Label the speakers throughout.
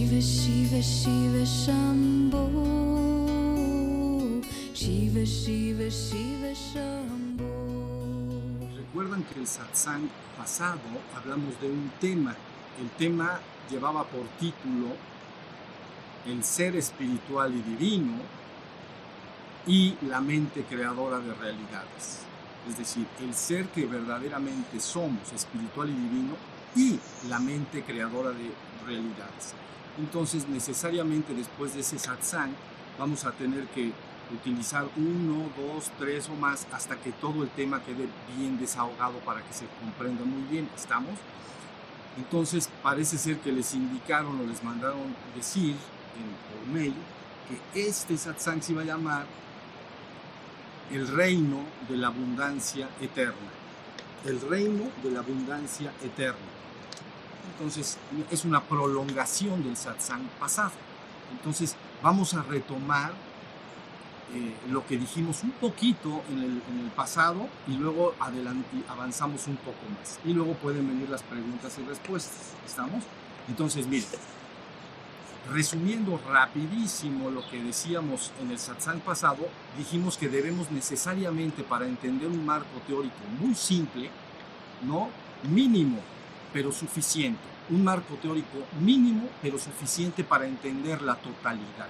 Speaker 1: Shiva Shiva Shiva Shambho, Shiva Shiva Shiva Shambho.
Speaker 2: Recuerdan que el satsang pasado hablamos de un tema. El tema llevaba por título el ser espiritual y divino y la mente creadora de realidades. Es decir, el ser que verdaderamente somos, espiritual y divino, y la mente creadora de realidades. Entonces, necesariamente después de ese satsang, vamos a tener que utilizar 1, 2, 3 o más hasta que todo el tema quede bien desahogado para que se comprenda muy bien. ¿Estamos? Entonces, parece ser que les indicaron o les mandaron decir por mail que este satsang se iba a llamar el reino de la abundancia eterna. El reino de la abundancia eterna. Entonces, es una prolongación del satsang pasado. Entonces, vamos a retomar lo que dijimos un poquito en el pasado y luego avanzamos un poco más. Y luego pueden venir las preguntas y respuestas. ¿Estamos? Entonces, miren, resumiendo rapidísimo lo que decíamos en el satsang pasado, dijimos que debemos necesariamente, para entender un marco teórico muy simple, ¿no? Mínimo, pero suficiente. Un marco teórico mínimo, pero suficiente para entender la totalidad.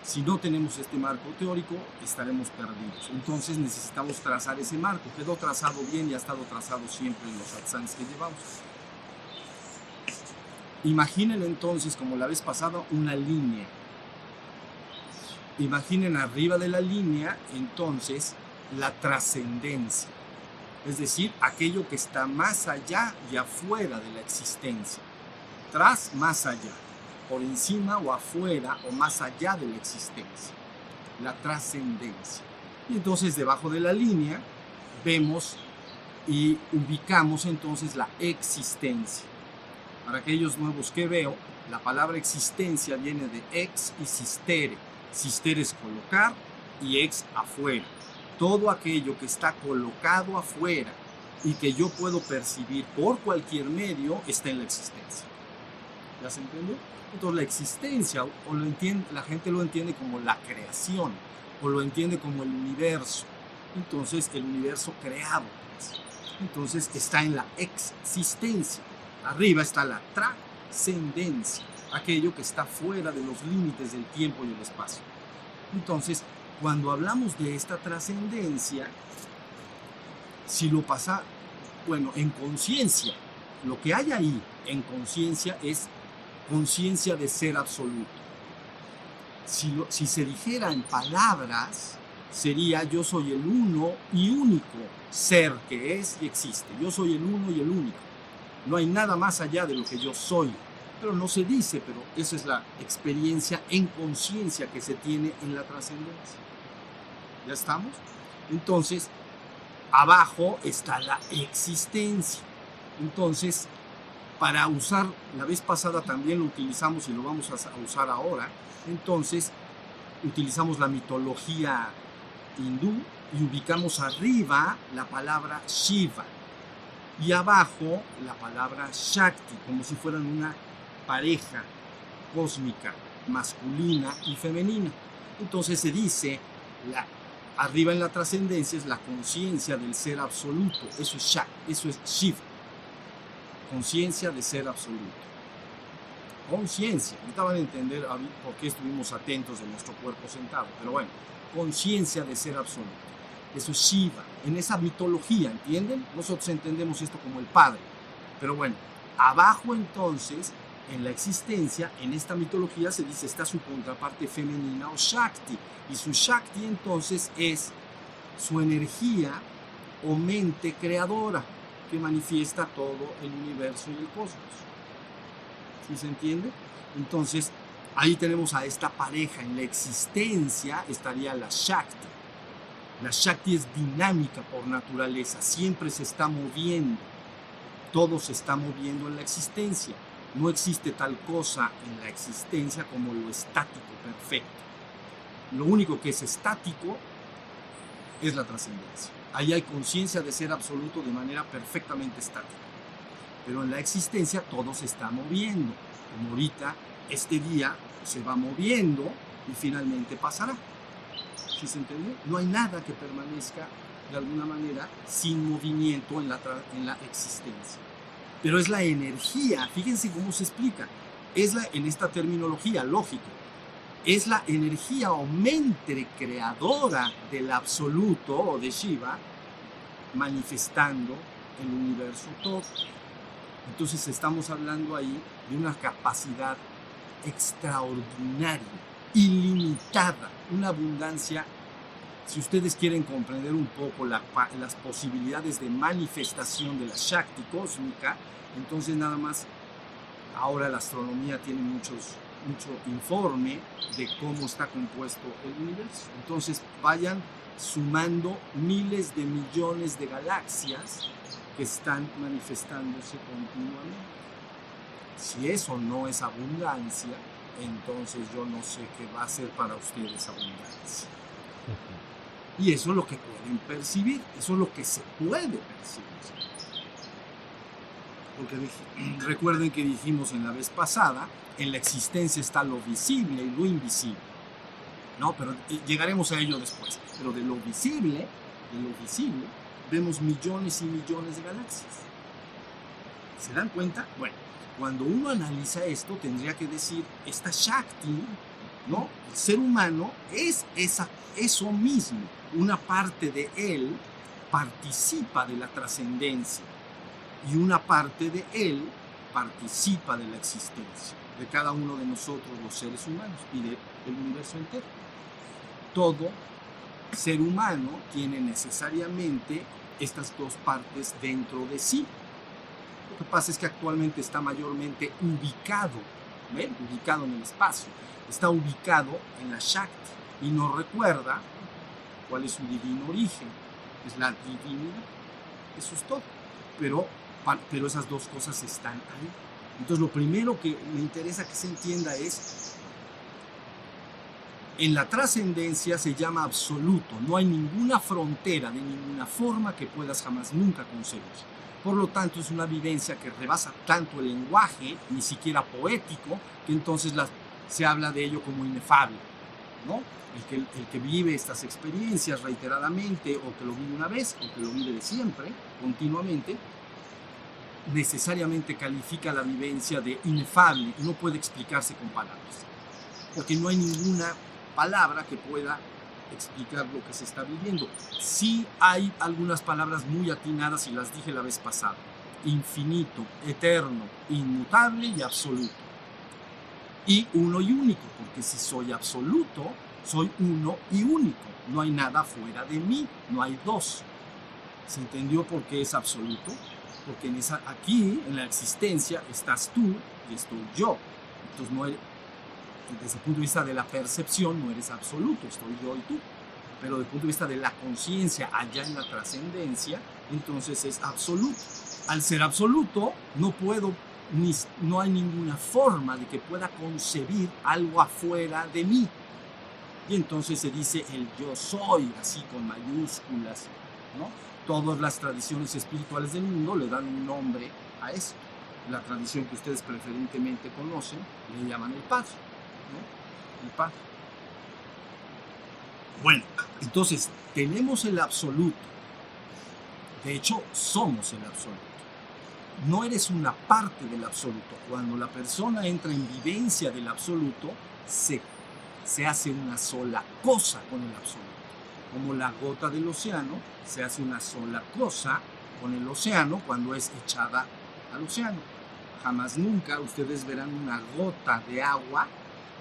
Speaker 2: Si no tenemos este marco teórico, estaremos perdidos. Entonces necesitamos trazar ese marco. Quedó trazado bien y ha estado trazado siempre en los satsangs que llevamos. Imaginen entonces, como la vez pasada, una línea. Imaginen arriba de la línea, entonces, la trascendencia. Es decir, aquello que está más allá y afuera de la existencia. Tras, más allá. Por encima o afuera o más allá de la existencia. La trascendencia. Y entonces, debajo de la línea, vemos y ubicamos entonces la existencia. Para aquellos nuevos que veo, la palabra existencia viene de ex y sistere. Sistere es colocar y ex afuera. Todo aquello que está colocado afuera y que yo puedo percibir por cualquier medio está en la existencia. ¿Ya se entiende? Entonces la existencia, la gente lo entiende como la creación, o lo entiende como el universo. Entonces el universo creado. Entonces está en la existencia. Arriba está la trascendencia, aquello que está fuera de los límites del tiempo y el espacio. Entonces, cuando hablamos de esta trascendencia, si lo pasa, en conciencia, lo que hay ahí en conciencia es conciencia de ser absoluto. Si se dijera en palabras, sería yo soy el uno y único ser que es y existe. Yo soy el uno y el único. No hay nada más allá de lo que yo soy. Pero no se dice, pero esa es la experiencia en conciencia que se tiene en la trascendencia. ¿Ya estamos? Entonces, abajo está la existencia. Entonces, para usar, la vez pasada también lo utilizamos y lo vamos a usar ahora. Entonces, utilizamos la mitología hindú y ubicamos arriba la palabra Shiva. Y abajo la palabra Shakti, como si fueran una pareja cósmica, masculina y femenina. Entonces se dice, arriba en la trascendencia es la conciencia del ser absoluto. Eso es Shakti, eso es Shiva. Conciencia de ser absoluto. Conciencia. Ahorita van a entender por qué estuvimos atentos de nuestro cuerpo sentado. Pero bueno, conciencia de ser absoluto. Eso es Shiva, en esa mitología, ¿entienden? Nosotros entendemos esto como el Padre. Pero bueno, abajo entonces, en la existencia, en esta mitología se dice, está su contraparte femenina o Shakti. Y su Shakti entonces es su energía o mente creadora que manifiesta todo el universo y el cosmos. ¿Sí se entiende? Entonces, ahí tenemos a esta pareja. En la existencia estaría la Shakti. La Shakti es dinámica por naturaleza, siempre se está moviendo, todo se está moviendo en la existencia. No existe tal cosa en la existencia como lo estático perfecto. Lo único que es estático es la trascendencia. Ahí hay conciencia de ser absoluto de manera perfectamente estática. Pero en la existencia todo se está moviendo, como ahorita este día se va moviendo y finalmente pasará. ¿Sí se entendió? No hay nada que permanezca de alguna manera sin movimiento en la existencia. Pero es la energía, fíjense cómo se explica, en esta terminología lógica, es la energía o mente creadora del absoluto o de Shiva manifestando el universo todo. Entonces estamos hablando ahí de una capacidad extraordinaria, ilimitada, una abundancia. Si ustedes quieren comprender un poco las posibilidades de manifestación de la Shakti cósmica, entonces nada más, ahora la astronomía tiene mucho informe de cómo está compuesto el universo. Entonces vayan sumando miles de millones de galaxias que están manifestándose continuamente. Si eso no es abundancia, entonces yo no sé qué va a ser para ustedes abundancia. Y eso es lo que pueden percibir, eso es lo que se puede percibir. Porque recuerden que dijimos en la vez pasada, en la existencia está lo visible y lo invisible. ¿No? Pero llegaremos a ello después. Pero de lo visible, vemos millones y millones de galaxias. ¿Se dan cuenta? Bueno, cuando uno analiza esto, tendría que decir, esta Shakti, ¿no? El ser humano es eso mismo. Una parte de él participa de la trascendencia y una parte de él participa de la existencia de cada uno de nosotros, los seres humanos, y del universo entero. Todo ser humano tiene necesariamente estas dos partes dentro de sí. Lo que pasa es que actualmente está mayormente ubicado, ¿ven? Ubicado en el espacio, está ubicado en la Shakti y nos recuerda cuál es su divino origen, es la divinidad. Eso es todo. Pero esas dos cosas están ahí. Entonces lo primero que me interesa que se entienda es, en la trascendencia se llama absoluto, no hay ninguna frontera de ninguna forma que puedas jamás nunca concebir. Por lo tanto es una vivencia que rebasa tanto el lenguaje, ni siquiera poético, que entonces se habla de ello como inefable, ¿no? El que vive estas experiencias reiteradamente, o que lo vive una vez, o que lo vive de siempre, continuamente, necesariamente califica la vivencia de inefable y no puede explicarse con palabras, porque no hay ninguna palabra que pueda explicar lo que se está viviendo. Sí hay algunas palabras muy atinadas y las dije la vez pasada: infinito, eterno, inmutable y absoluto. Y uno y único, porque si soy absoluto, soy uno y único. No hay nada fuera de mí, no hay dos. ¿Se entendió por qué es absoluto? Porque aquí, en la existencia, estás tú y estoy yo. Entonces, no eres, desde el punto de vista de la percepción, no eres absoluto, estoy yo y tú. Pero desde el punto de vista de la conciencia, allá en la trascendencia, entonces es absoluto. Al ser absoluto, no hay ninguna forma de que pueda concebir algo afuera de mí. Y entonces se dice el yo soy, así con mayúsculas, ¿no? Todas las tradiciones espirituales del mundo le dan un nombre a eso. La tradición que ustedes preferentemente conocen le llaman el Padre, ¿no? El Padre. Bueno, entonces tenemos el absoluto. De hecho, somos el absoluto. No eres una parte del absoluto. Cuando la persona entra en vivencia del absoluto, se hace una sola cosa con el absoluto. Como la gota del océano se hace una sola cosa con el océano cuando es echada al océano. Jamás nunca ustedes verán una gota de agua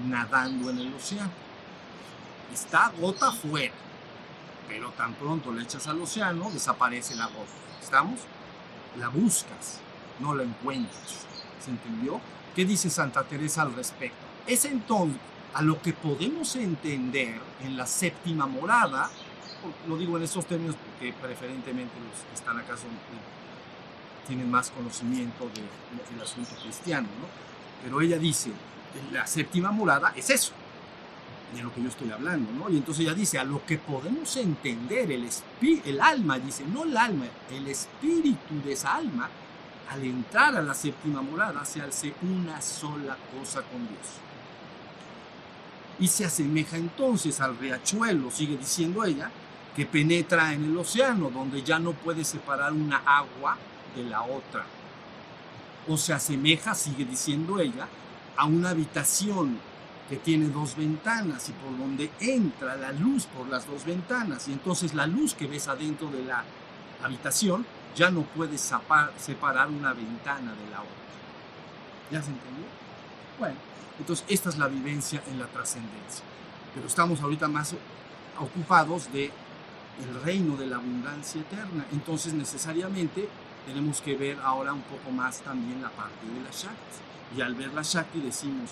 Speaker 2: nadando en el océano. Está gota fuera, pero tan pronto la echas al océano, desaparece la gota. ¿Estamos? La buscas, no la encuentras. ¿Se entendió? ¿Qué dice Santa Teresa al respecto? Es entonces a lo que podemos entender en la séptima morada. Lo digo en estos términos porque preferentemente los que están acá tienen más conocimiento del asunto cristiano, ¿no? Pero ella dice, la séptima morada es eso, de lo que yo estoy hablando, ¿no? Y entonces ella dice, a lo que podemos entender el alma, dice, no el alma, el espíritu de esa alma, al entrar a la séptima morada, se hace una sola cosa con Dios. y se asemeja entonces al riachuelo, sigue diciendo ella, que penetra en el océano, donde ya no puede separar una agua de la otra. O se asemeja, sigue diciendo ella, a una habitación que tiene dos ventanas y por donde entra la luz por las dos ventanas, y entonces la luz que ves adentro de la habitación ya no puede separar una ventana de la otra. ¿Ya se entendió? Bueno, entonces esta es la vivencia en la trascendencia. Pero estamos ahorita más ocupados de el reino de la abundancia eterna. Entonces necesariamente tenemos que ver ahora un poco más también la parte de la Shakti. Y al ver la Shakti decimos,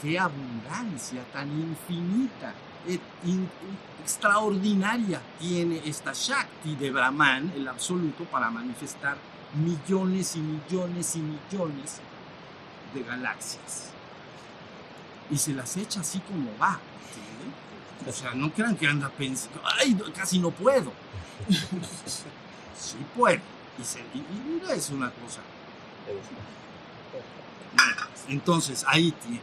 Speaker 2: qué abundancia tan infinita, extraordinaria tiene esta Shakti de Brahman, el absoluto, para manifestar millones y millones y millones de galaxias. Y se las echa así como va. ¿Sí? O sea, no crean que anda pensando, ay, casi no puedo. Sí puedo. Y mira, es una cosa. Entonces, ahí tiene.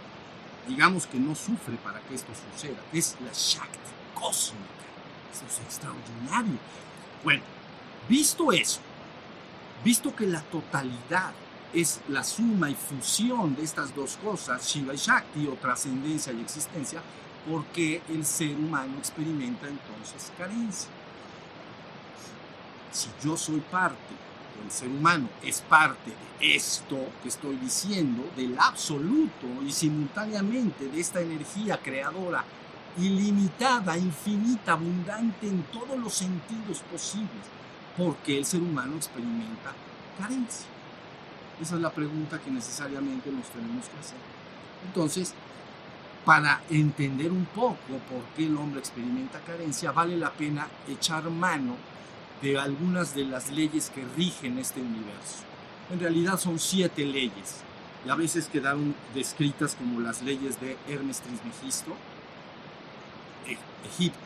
Speaker 2: Digamos que no sufre para que esto suceda. Es la Shakti cósmica. Eso es extraordinario. Bueno, visto eso, visto que la totalidad es la suma y fusión de estas dos cosas, Shiva y Shakti, o trascendencia y existencia, ¿por qué el ser humano experimenta entonces carencia? Si yo soy parte, o el ser humano es parte de esto que estoy diciendo, del absoluto, y simultáneamente de esta energía creadora ilimitada, infinita, abundante en todos los sentidos posibles, ¿por qué el ser humano experimenta carencia? Esa es la pregunta que necesariamente nos tenemos que hacer. Entonces, para entender un poco por qué el hombre experimenta carencia, vale la pena echar mano de algunas de las leyes que rigen este universo. En realidad son 7 leyes, y a veces quedaron descritas como las leyes de Hermes Trismegisto, Egipto,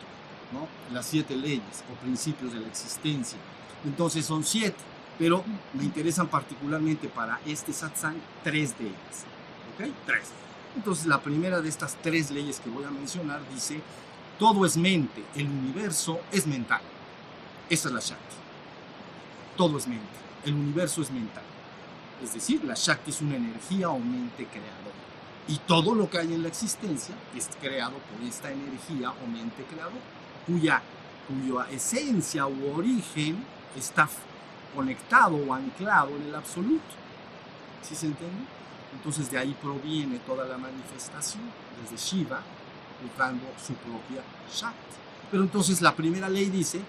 Speaker 2: ¿no? Las 7 leyes o principios de la existencia. Entonces son 7. Pero me interesan particularmente para este satsang 3 de ellas. ¿Ok? 3. Entonces la primera de estas 3 leyes que voy a mencionar dice, todo es mente, el universo es mental. Esa es la Shakti. Todo es mente, el universo es mental. Es decir, la Shakti es una energía o mente creadora. Y todo lo que hay en la existencia es creado por esta energía o mente creadora, cuya esencia u origen está conectado o anclado en el absoluto. ¿Sí se entiende? Entonces de ahí proviene toda la manifestación, desde Shiva, usando su propia Shakti. Pero entonces la primera ley dice,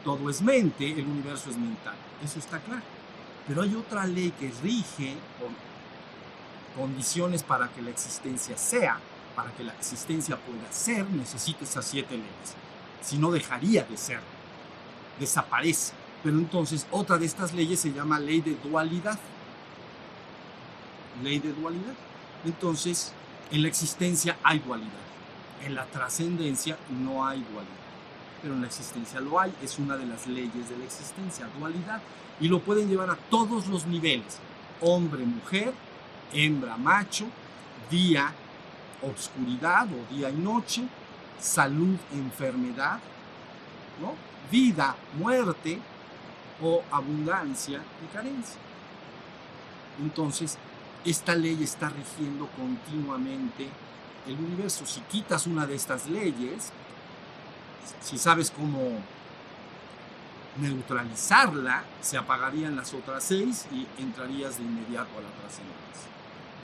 Speaker 2: todo es mente, el universo es mental. Eso está claro. Pero hay otra ley que rige condiciones para que la existencia sea, para que la existencia pueda ser, necesita esas 7 leyes. Si no, dejaría de ser, desaparece. Pero entonces otra de estas leyes se llama ley de dualidad. Ley de dualidad. Entonces, en la existencia hay dualidad. En la trascendencia no hay dualidad. Pero en la existencia lo hay. Es una de las leyes de la existencia, dualidad. Y lo pueden llevar a todos los niveles. Hombre, mujer, hembra, macho, día, obscuridad o día y noche, salud, enfermedad, ¿no? Vida, muerte, o abundancia y carencia. Entonces, esta ley está rigiendo continuamente el universo. Si quitas una de estas leyes, si sabes cómo neutralizarla, se apagarían las otras 6 y entrarías de inmediato a la trascendencia.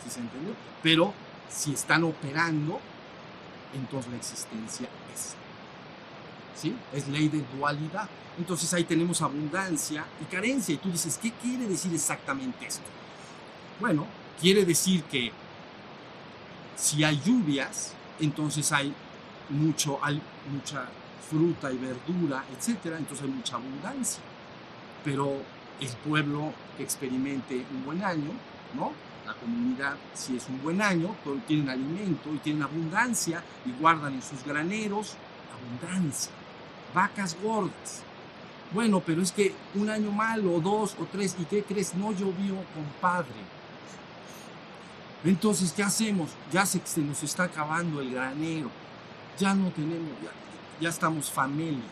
Speaker 2: ¿Sí se entendió? Pero si están operando, entonces la existencia es. ¿Sí? Es ley de dualidad. Entonces ahí tenemos abundancia y carencia. Y tú dices, ¿qué quiere decir exactamente esto? Bueno, quiere decir que si hay lluvias, entonces hay mucha fruta y verdura, etc. Entonces hay mucha abundancia. Pero el pueblo que experimente un buen año, ¿no? La comunidad, si es un buen año, tienen alimento y tienen abundancia y guardan en sus graneros abundancia. Vacas gordas. Bueno, pero es que un año malo, o 2 o 3, ¿y qué crees? No llovió, compadre. Entonces, ¿qué hacemos? Ya se nos está acabando el granero. ya no tenemos, ya estamos famélicos,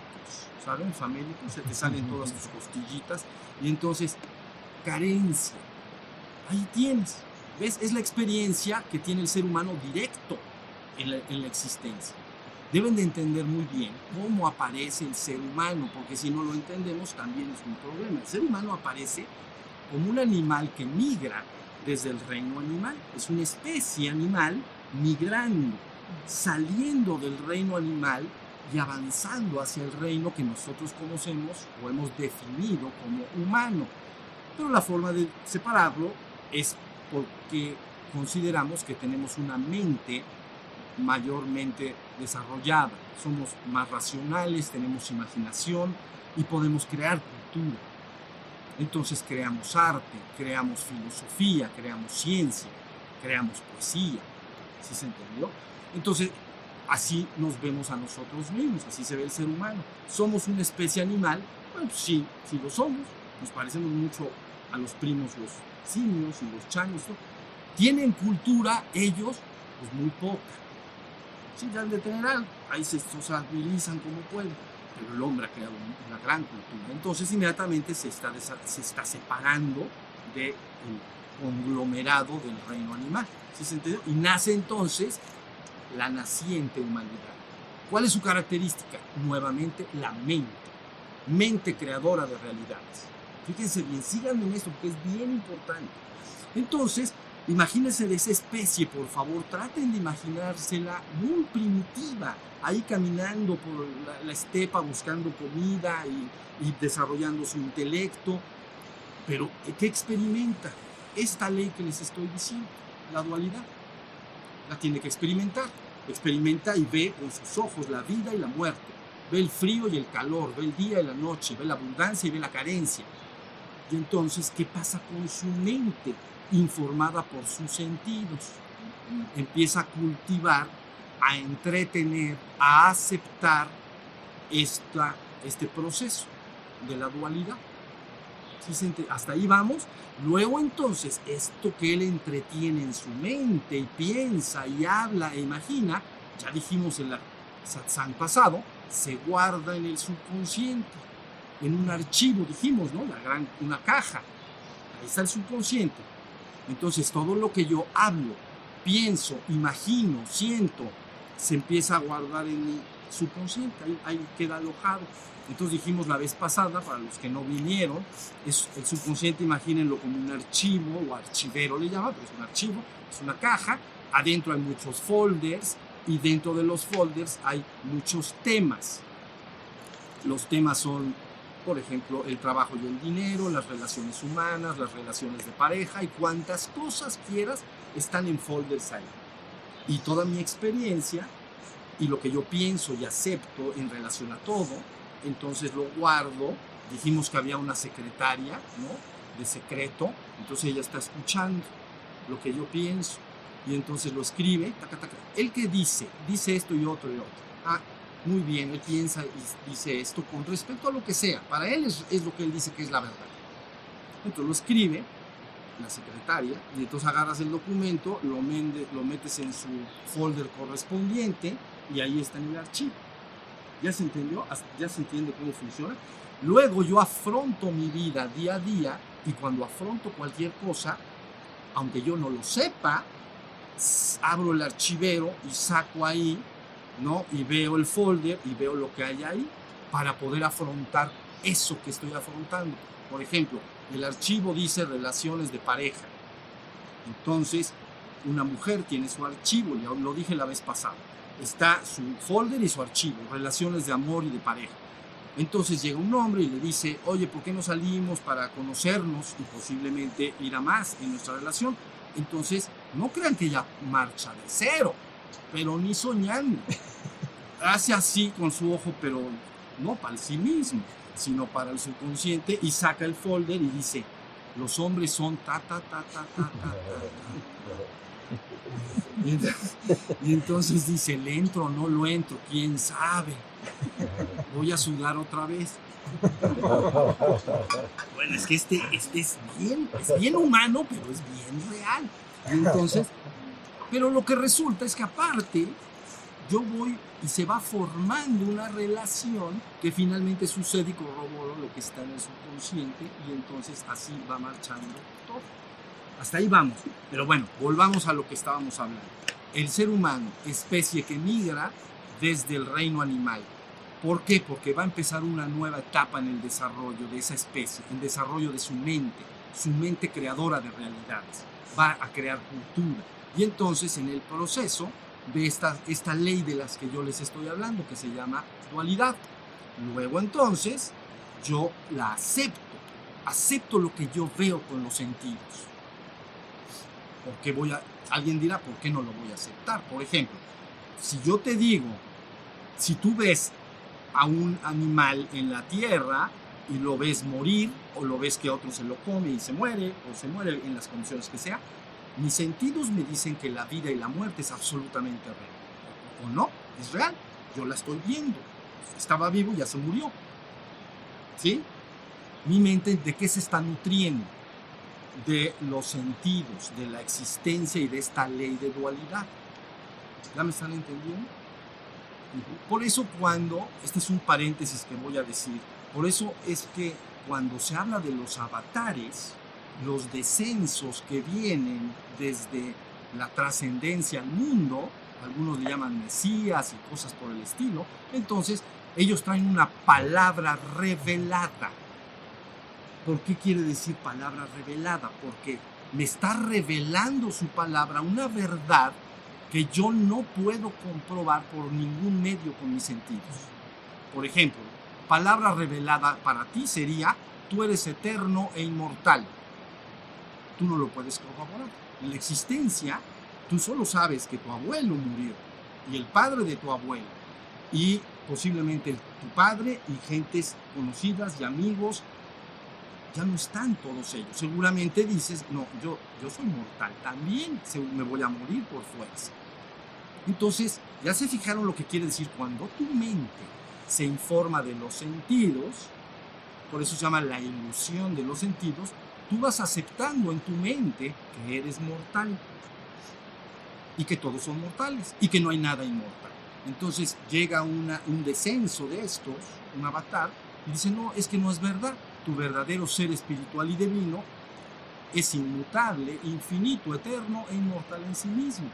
Speaker 2: ¿saben? Famélicos, se te salen todas tus costillitas y entonces carencia. Ahí tienes, ¿ves? Es la experiencia que tiene el ser humano directo en la existencia. Deben de entender muy bien cómo aparece el ser humano, porque si no lo entendemos también es un problema. El ser humano aparece como un animal que migra desde el reino animal. Es una especie animal migrando, saliendo del reino animal y avanzando hacia el reino que nosotros conocemos o hemos definido como humano. Pero la forma de separarlo es porque consideramos que tenemos una mente mayormente desarrollada, somos más racionales, tenemos imaginación y podemos crear cultura. Entonces creamos arte, creamos filosofía, creamos ciencia, creamos poesía. ¿Sí se entendió? Entonces, así nos vemos a nosotros mismos, así se ve el ser humano. ¿Somos una especie animal? Bueno, sí, sí lo somos. Nos parecemos mucho a los primos, los simios y los changos. ¿No? ¿Tienen cultura ellos? Pues muy poca. Sí, ya han de tener algo. Ahí se sociabilizan como pueden. Pero el hombre ha creado una gran cultura. Entonces, inmediatamente se está separando del conglomerado del reino animal. ¿Sí se entiende? Y nace entonces la naciente humanidad. ¿Cuál es su característica? Nuevamente, la mente. Mente creadora de realidades. Fíjense bien, síganme en esto porque es bien importante. Entonces, imagínense de esa especie, por favor, traten de imaginársela muy primitiva, ahí caminando por la estepa buscando comida y desarrollando su intelecto. Pero, ¿qué experimenta? Esta ley que les estoy diciendo, la dualidad, la tiene que experimentar. Experimenta y ve con sus ojos la vida y la muerte. Ve el frío y el calor, ve el día y la noche, ve la abundancia y ve la carencia. Y entonces, ¿qué pasa con su mente informada por sus sentidos? Empieza a cultivar, a entretener, a aceptar este proceso de la dualidad. ¿Sí? Hasta ahí vamos. Luego entonces, esto que él entretiene en su mente y piensa y habla e imagina, ya dijimos en el satsang pasado, se guarda en el subconsciente, en un archivo, dijimos, ¿no? Una caja. Ahí está el subconsciente. Entonces, todo lo que yo hablo, pienso, imagino, siento, se empieza a guardar en mi subconsciente, ahí queda alojado. Entonces dijimos la vez pasada, para los que no vinieron, el subconsciente, imagínenlo como un archivo o archivero le llaman, pero es un archivo, es una caja, adentro hay muchos folders y dentro de los folders hay muchos temas. Los temas son, por ejemplo, el trabajo y el dinero, las relaciones humanas, las relaciones de pareja y cuantas cosas quieras están en folders ahí. Y toda mi experiencia y lo que yo pienso y acepto en relación a todo, entonces lo guardo. Dijimos que había una secretaria, ¿no? De secreto, entonces ella está escuchando lo que yo pienso y entonces lo escribe, taca, taca. ¿Él qué dice? Dice esto y otro y otro. Ah, muy bien, él piensa y dice esto con respecto a lo que sea. Para él es lo que él dice que es la verdad. Entonces lo escribe la secretaria y entonces agarras el documento, lo metes en su folder correspondiente y ahí está en el archivo. ¿Ya se entendió? ¿Ya se entiende cómo funciona? Luego yo afronto mi vida día a día y cuando afronto cualquier cosa, aunque yo no lo sepa, abro el archivero y saco ahí, ¿no? Y veo el folder y veo lo que hay ahí para poder afrontar eso que estoy afrontando. Por ejemplo, el archivo dice relaciones de pareja. Entonces, una mujer tiene su archivo, lo dije la vez pasada. Está su folder y su archivo, relaciones de amor y de pareja. Entonces llega un hombre y le dice, oye, ¿por qué no salimos para conocernos y posiblemente ir a más en nuestra relación? Entonces, no crean que ella marcha de cero, pero ni soñando. Hace así con su ojo, pero no para sí mismo, sino para el subconsciente y saca el folder y dice, los hombres son ta, ta, ta, ta, ta, ta, ta. Y entonces dice, ¿le entro o no lo entro? ¿Quién sabe? Voy a sudar otra vez. Bueno, es que este es bien humano, pero es bien real. Y entonces, pero lo que resulta es que aparte yo voy y se va formando una relación que finalmente sucede y corroboro lo que está en el subconsciente y entonces así va marchando todo. Hasta ahí vamos. Pero bueno, volvamos a lo que estábamos hablando. El ser humano, especie que migra desde el reino animal. ¿Por qué? Porque va a empezar una nueva etapa en el desarrollo de esa especie, el desarrollo de su mente creadora de realidades. Va a crear cultura. Y entonces en el proceso de esta ley de las que yo les estoy hablando, que se llama dualidad. Luego entonces yo la acepto lo que yo veo con los sentidos. Porque alguien dirá, ¿por qué no lo voy a aceptar? Por ejemplo, si yo te digo, si tú ves a un animal en la tierra y lo ves morir, o lo ves que otro se lo come y se muere, o se muere en las condiciones que sea, mis sentidos me dicen que la vida y la muerte es absolutamente real. ¿O no? Es real. Yo la estoy viendo. Estaba vivo y ya se murió. ¿Sí? Mi mente, ¿de qué se está nutriendo? De los sentidos, de la existencia y de esta ley de dualidad. ¿Ya me están entendiendo? Por eso este es un paréntesis que voy a decir, por eso es que cuando se habla de los avatares, los descensos que vienen desde la trascendencia al mundo, algunos le llaman mesías y cosas por el estilo, entonces ellos traen una palabra revelada. ¿Por qué quiere decir palabra revelada? Porque me está revelando su palabra, una verdad que yo no puedo comprobar por ningún medio con mis sentidos. Por ejemplo, palabra revelada para ti sería, tú eres eterno e inmortal. Tú no lo puedes corroborar. En la existencia, tú solo sabes que tu abuelo murió, y el padre de tu abuelo, y posiblemente tu padre y gentes conocidas y amigos, ya no están todos ellos. Seguramente dices, no, yo soy mortal, también me voy a morir por fuerza. Entonces, ya se fijaron lo que quiere decir cuando tu mente se informa de los sentidos, por eso se llama la ilusión de los sentidos, tú vas aceptando en tu mente que eres mortal y que todos son mortales y que no hay nada inmortal. Entonces llega un descenso de estos, un avatar, y dice, no, es que no es verdad. Tu verdadero ser espiritual y divino es inmutable, infinito, eterno e inmortal en sí mismo.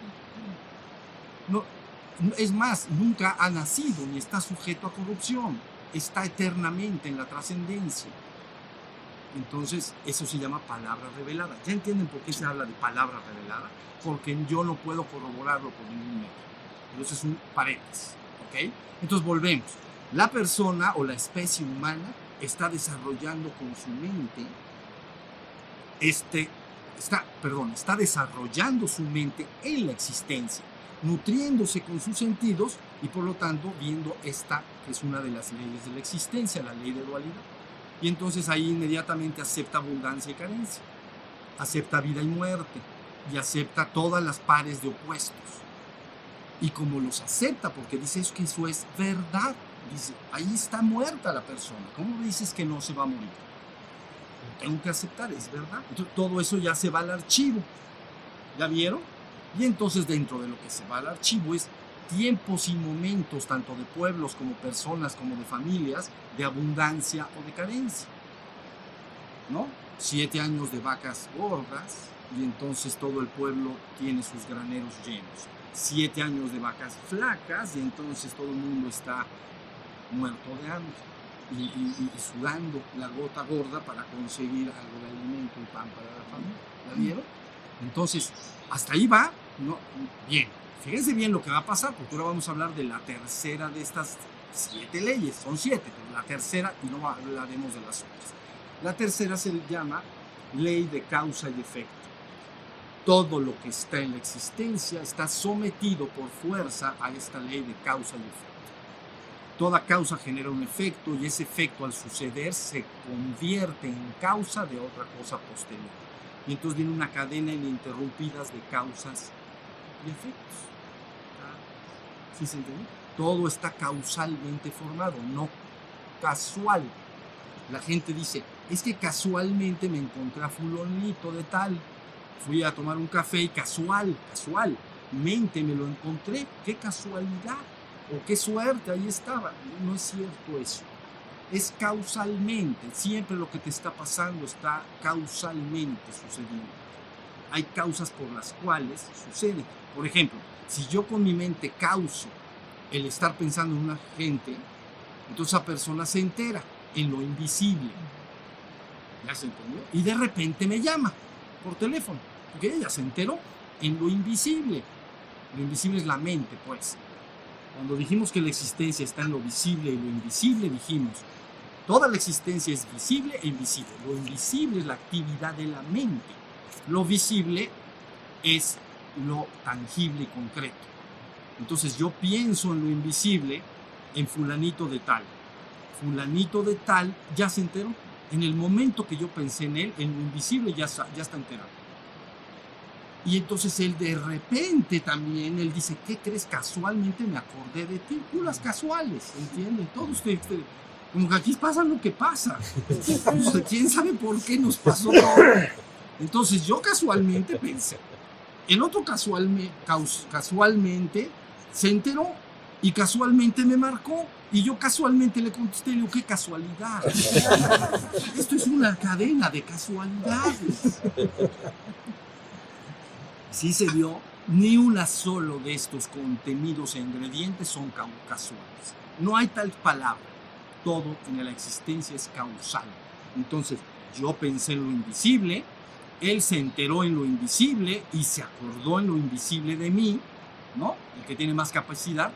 Speaker 2: No, es más, nunca ha nacido ni está sujeto a corrupción. Está eternamente en la trascendencia. Entonces, eso se llama palabra revelada. ¿Ya entienden por qué se habla de palabra revelada? Porque yo no puedo corroborarlo por ningún medio. Entonces es un paréntesis, ¿ok? Entonces volvemos. La persona o la especie humana está desarrollando con su mente, está desarrollando su mente en la existencia, nutriéndose con sus sentidos y por lo tanto viendo esta, que es una de las leyes de la existencia, la ley de dualidad. Y entonces ahí inmediatamente acepta abundancia y carencia, acepta vida y muerte, y acepta todas las pares de opuestos. Y como los acepta, porque dice que eso es verdad, dice, ahí está muerta la persona, ¿cómo dices que no se va a morir? Lo tengo que aceptar, es verdad. Entonces, todo eso ya se va al archivo, ¿ya vieron? Y entonces dentro de lo que se va al archivo es tiempos y momentos, tanto de pueblos como personas, como de familias, de abundancia o de carencia, ¿no? 7 años de vacas gordas y entonces todo el pueblo tiene sus graneros llenos. 7 años de vacas flacas y entonces todo el mundo está muerto de hambre y sudando la gota gorda para conseguir algo de alimento y pan para la familia. ¿La vieron? Entonces, hasta ahí va, ¿no? Bien. Fíjense bien lo que va a pasar, porque ahora vamos a hablar de la tercera de estas 7 leyes. Son 7, pero la tercera, y no hablaremos de las otras. La tercera se llama ley de causa y efecto. Todo lo que está en la existencia está sometido por fuerza a esta ley de causa y efecto. Toda causa genera un efecto y ese efecto al suceder se convierte en causa de otra cosa posterior. Y entonces viene una cadena ininterrumpidas de causas y efectos. ¿Sí se entiende? Todo está causalmente formado, no casual. La gente dice, es que casualmente me encontré a fulanito de tal. Fui a tomar un café y casual. mente me lo encontré, qué casualidad o qué suerte, ahí estaba. No es cierto eso. Es causalmente, siempre lo que te está pasando está causalmente sucediendo. Hay causas por las cuales sucede. Por ejemplo, si yo con mi mente causo el estar pensando en una gente, entonces esa persona se entera en lo invisible. ¿Ya se entendió? Y de repente me llama por teléfono, porque ella se enteró en lo invisible. Lo invisible es la mente, pues. Cuando dijimos que la existencia está en lo visible y lo invisible, dijimos, toda la existencia es visible e invisible. Lo invisible es la actividad de la mente. Lo visible es lo tangible y concreto. Entonces yo pienso en lo invisible, en fulanito de tal. Fulanito de tal ya se enteró. En el momento que yo pensé en él, en lo invisible ya está enterado. Y entonces él de repente también, él dice, ¿qué crees? Casualmente me acordé de ti. Puras casuales, ¿entienden? Todos ustedes, como que aquí pasa lo que pasa. ¿Quién sabe por qué nos pasó todo? Entonces yo casualmente pensé. El otro casualmente se enteró y casualmente me marcó. Y yo casualmente le contesté, le digo, qué casualidad. Esto es una cadena de casualidades. Sí se vio, ni una solo de estos contenidos e ingredientes son casuales. No hay tal palabra. Todo en la existencia es causal. Entonces, yo pensé en lo invisible, él se enteró en lo invisible y se acordó en lo invisible de mí, ¿no? El que tiene más capacidad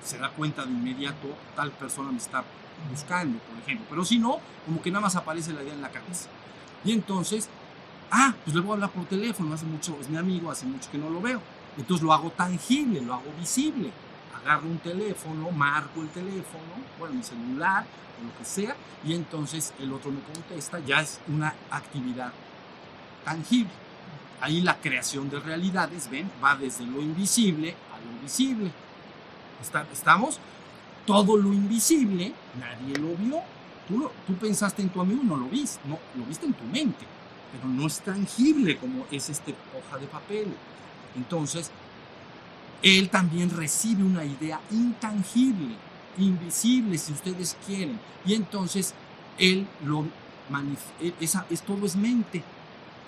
Speaker 2: se da cuenta de inmediato, tal persona me está buscando, por ejemplo. Pero si no, como que nada más aparece la idea en la cabeza. Y entonces, pues le voy a hablar por teléfono, hace mucho, es mi amigo, hace mucho que no lo veo. Entonces lo hago tangible, lo hago visible. Agarro un teléfono, marco el teléfono, bueno, mi celular, o lo que sea, y entonces el otro me contesta, ya es una actividad tangible. Ahí la creación de realidades, ven, va desde lo invisible a lo visible. ¿Estamos? Todo lo invisible, nadie lo vio. Tú pensaste en tu amigo y no lo viste, no, lo viste en tu mente, pero no es tangible como es esta hoja de papel. Entonces, él también recibe una idea intangible, invisible, si ustedes quieren. Y entonces, él lo manifiesta, todo es mente.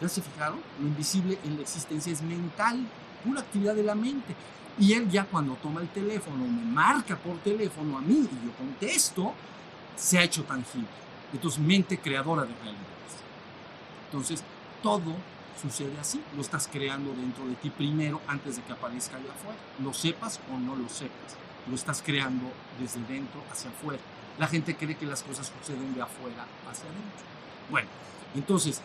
Speaker 2: ¿Ya se fijaron? Lo invisible en la existencia es mental, una actividad de la mente. Y él ya cuando toma el teléfono, me marca por teléfono a mí y yo contesto, se ha hecho tangible. Entonces, mente creadora de realidades. Entonces, todo sucede así. Lo estás creando dentro de ti primero antes de que aparezca allá afuera. Lo sepas o no lo sepas. Lo estás creando desde dentro hacia afuera. La gente cree que las cosas suceden de afuera hacia adentro. Bueno, entonces,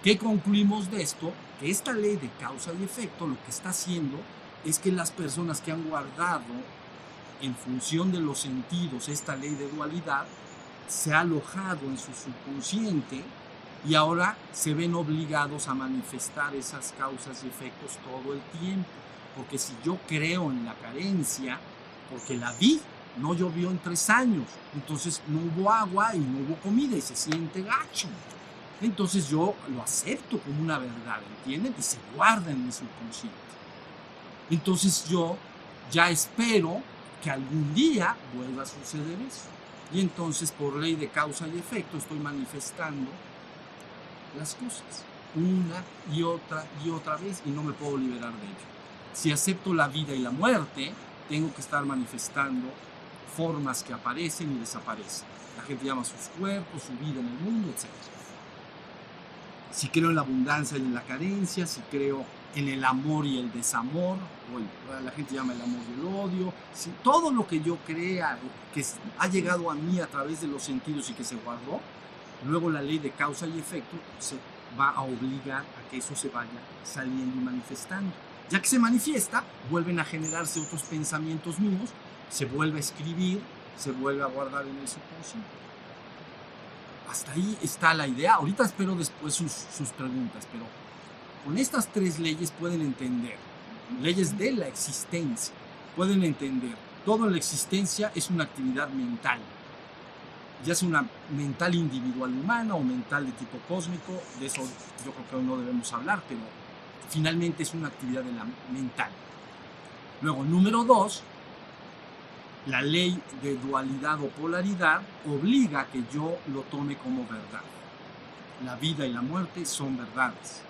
Speaker 2: ¿qué concluimos de esto? Que esta ley de causa y efecto lo que está haciendo es que las personas que han guardado en función de los sentidos esta ley de dualidad se ha alojado en su subconsciente y ahora se ven obligados a manifestar esas causas y efectos todo el tiempo. Porque si yo creo en la carencia, porque la vi, no llovió en 3 años, entonces no hubo agua y no hubo comida y se siente gacho. Entonces yo lo acepto como una verdad, ¿entienden? Y se guarda en mi subconsciente. Entonces yo ya espero que algún día vuelva a suceder eso. Y entonces por ley de causa y efecto estoy manifestando las cosas una y otra vez y no me puedo liberar de ello. Si acepto la vida y la muerte, tengo que estar manifestando formas que aparecen y desaparecen. La gente llama sus cuerpos, su vida en el mundo, etc. Si creo en la abundancia y en la carencia, si creo en el amor y el desamor, o la gente llama el amor y el odio, si todo lo que yo crea, que ha llegado a mí a través de los sentidos y que se guardó, luego la ley de causa y efecto se va a obligar a que eso se vaya saliendo y manifestando. Ya que se manifiesta, vuelven a generarse otros pensamientos míos, se vuelve a escribir, se vuelve a guardar en el subconsciente. Hasta ahí está la idea. Ahorita espero después sus preguntas, pero con estas 3 leyes pueden entender, leyes de la existencia, pueden entender, toda la existencia es una actividad mental, ya sea una mental individual humana o mental de tipo cósmico, de eso yo creo que hoy no debemos hablar, pero finalmente es una actividad de la mental. Luego, número 2, la ley de dualidad o polaridad obliga a que yo lo tome como verdad. La vida y la muerte son verdades.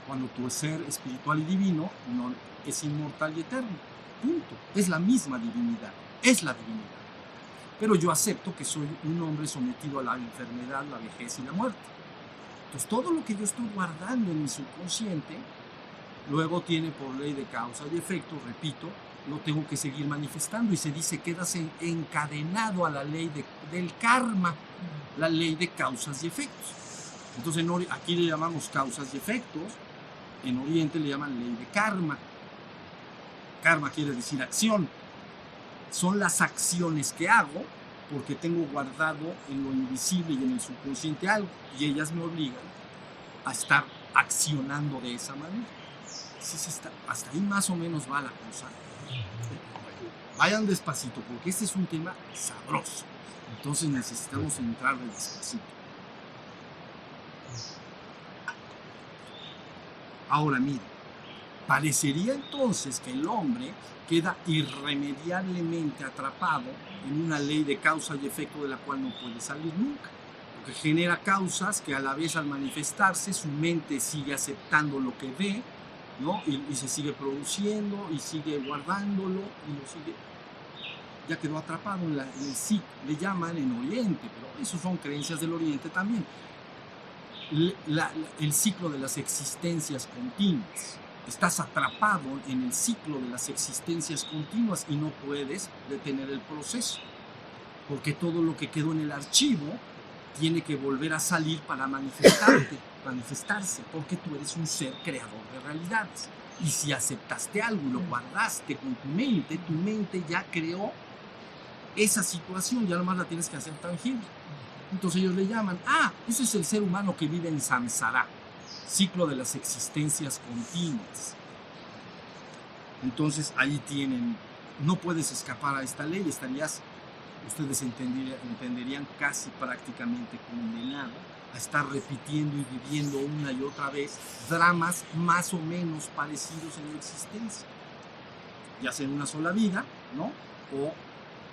Speaker 2: Cuando tu ser espiritual y divino no es inmortal y eterno. Punto. Es la misma divinidad. Es la divinidad. Pero yo acepto que soy un hombre sometido a la enfermedad, la vejez y la muerte. Entonces, todo lo que yo estoy guardando en mi subconsciente, luego tiene por ley de causa y efecto, repito, lo tengo que seguir manifestando y se dice, quedas encadenado a la ley del karma, la ley de causas y efectos. Entonces, aquí le llamamos causas y efectos, en Oriente le llaman ley de karma. Karma quiere decir acción. Son las acciones que hago porque tengo guardado en lo invisible y en el subconsciente algo y ellas me obligan a estar accionando de esa manera. Hasta ahí más o menos va la cosa. Vayan despacito porque este es un tema sabroso. Entonces necesitamos entrar despacito. Ahora miren, parecería entonces que el hombre queda irremediablemente atrapado en una ley de causa y efecto de la cual no puede salir nunca, porque genera causas que a la vez al manifestarse su mente sigue aceptando lo que ve, ¿no? y se sigue produciendo y sigue guardándolo y lo sigue, ya quedó atrapado en el ciclo, le llaman en Oriente, pero eso son creencias del Oriente también, el ciclo de las existencias continuas. Estás atrapado en el ciclo de las existencias continuas y no puedes detener el proceso, porque todo lo que quedó en el archivo tiene que volver a salir para manifestarse, porque tú eres un ser creador de realidades. Y si aceptaste algo y lo guardaste con tu mente ya creó esa situación, ya nomás la tienes que hacer tangible. Entonces ellos le llaman, ese es el ser humano que vive en samsara, ciclo de las existencias continuas. Entonces ahí tienen, no puedes escapar a esta ley, ustedes entenderían casi prácticamente condenado a estar repitiendo y viviendo una y otra vez dramas más o menos parecidos en la existencia, ya sea en una sola vida, ¿no? O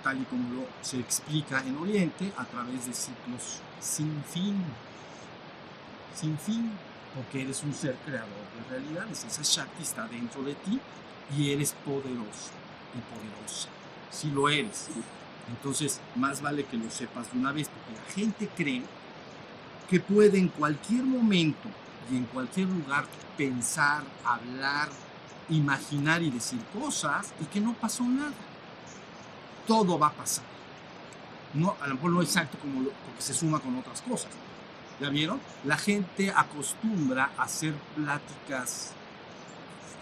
Speaker 2: tal y como se explica en Oriente, a través de ciclos sin fin, porque eres un ser creador de realidades. Esa Shakti está dentro de ti y eres poderoso y poderosa. Si lo eres, entonces más vale que lo sepas de una vez, porque la gente cree que puede en cualquier momento y en cualquier lugar pensar, hablar, imaginar y decir cosas y que no pasó nada. Todo va a pasar. No, a lo mejor no exacto porque se suma con otras cosas. ¿Ya vieron? La gente acostumbra a hacer pláticas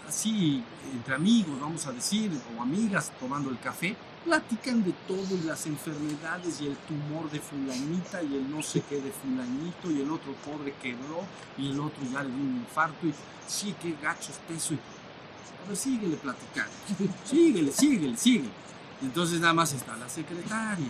Speaker 2: así entre amigos, vamos a decir, o amigas tomando el café. Platican de todo y las enfermedades y el tumor de fulanita y el no sé qué de fulanito y el otro pobre quebró y el otro ya le dio un infarto y sí, qué gacho está eso. A ver, síguele platicando. Síguele. Entonces nada más está la secretaria.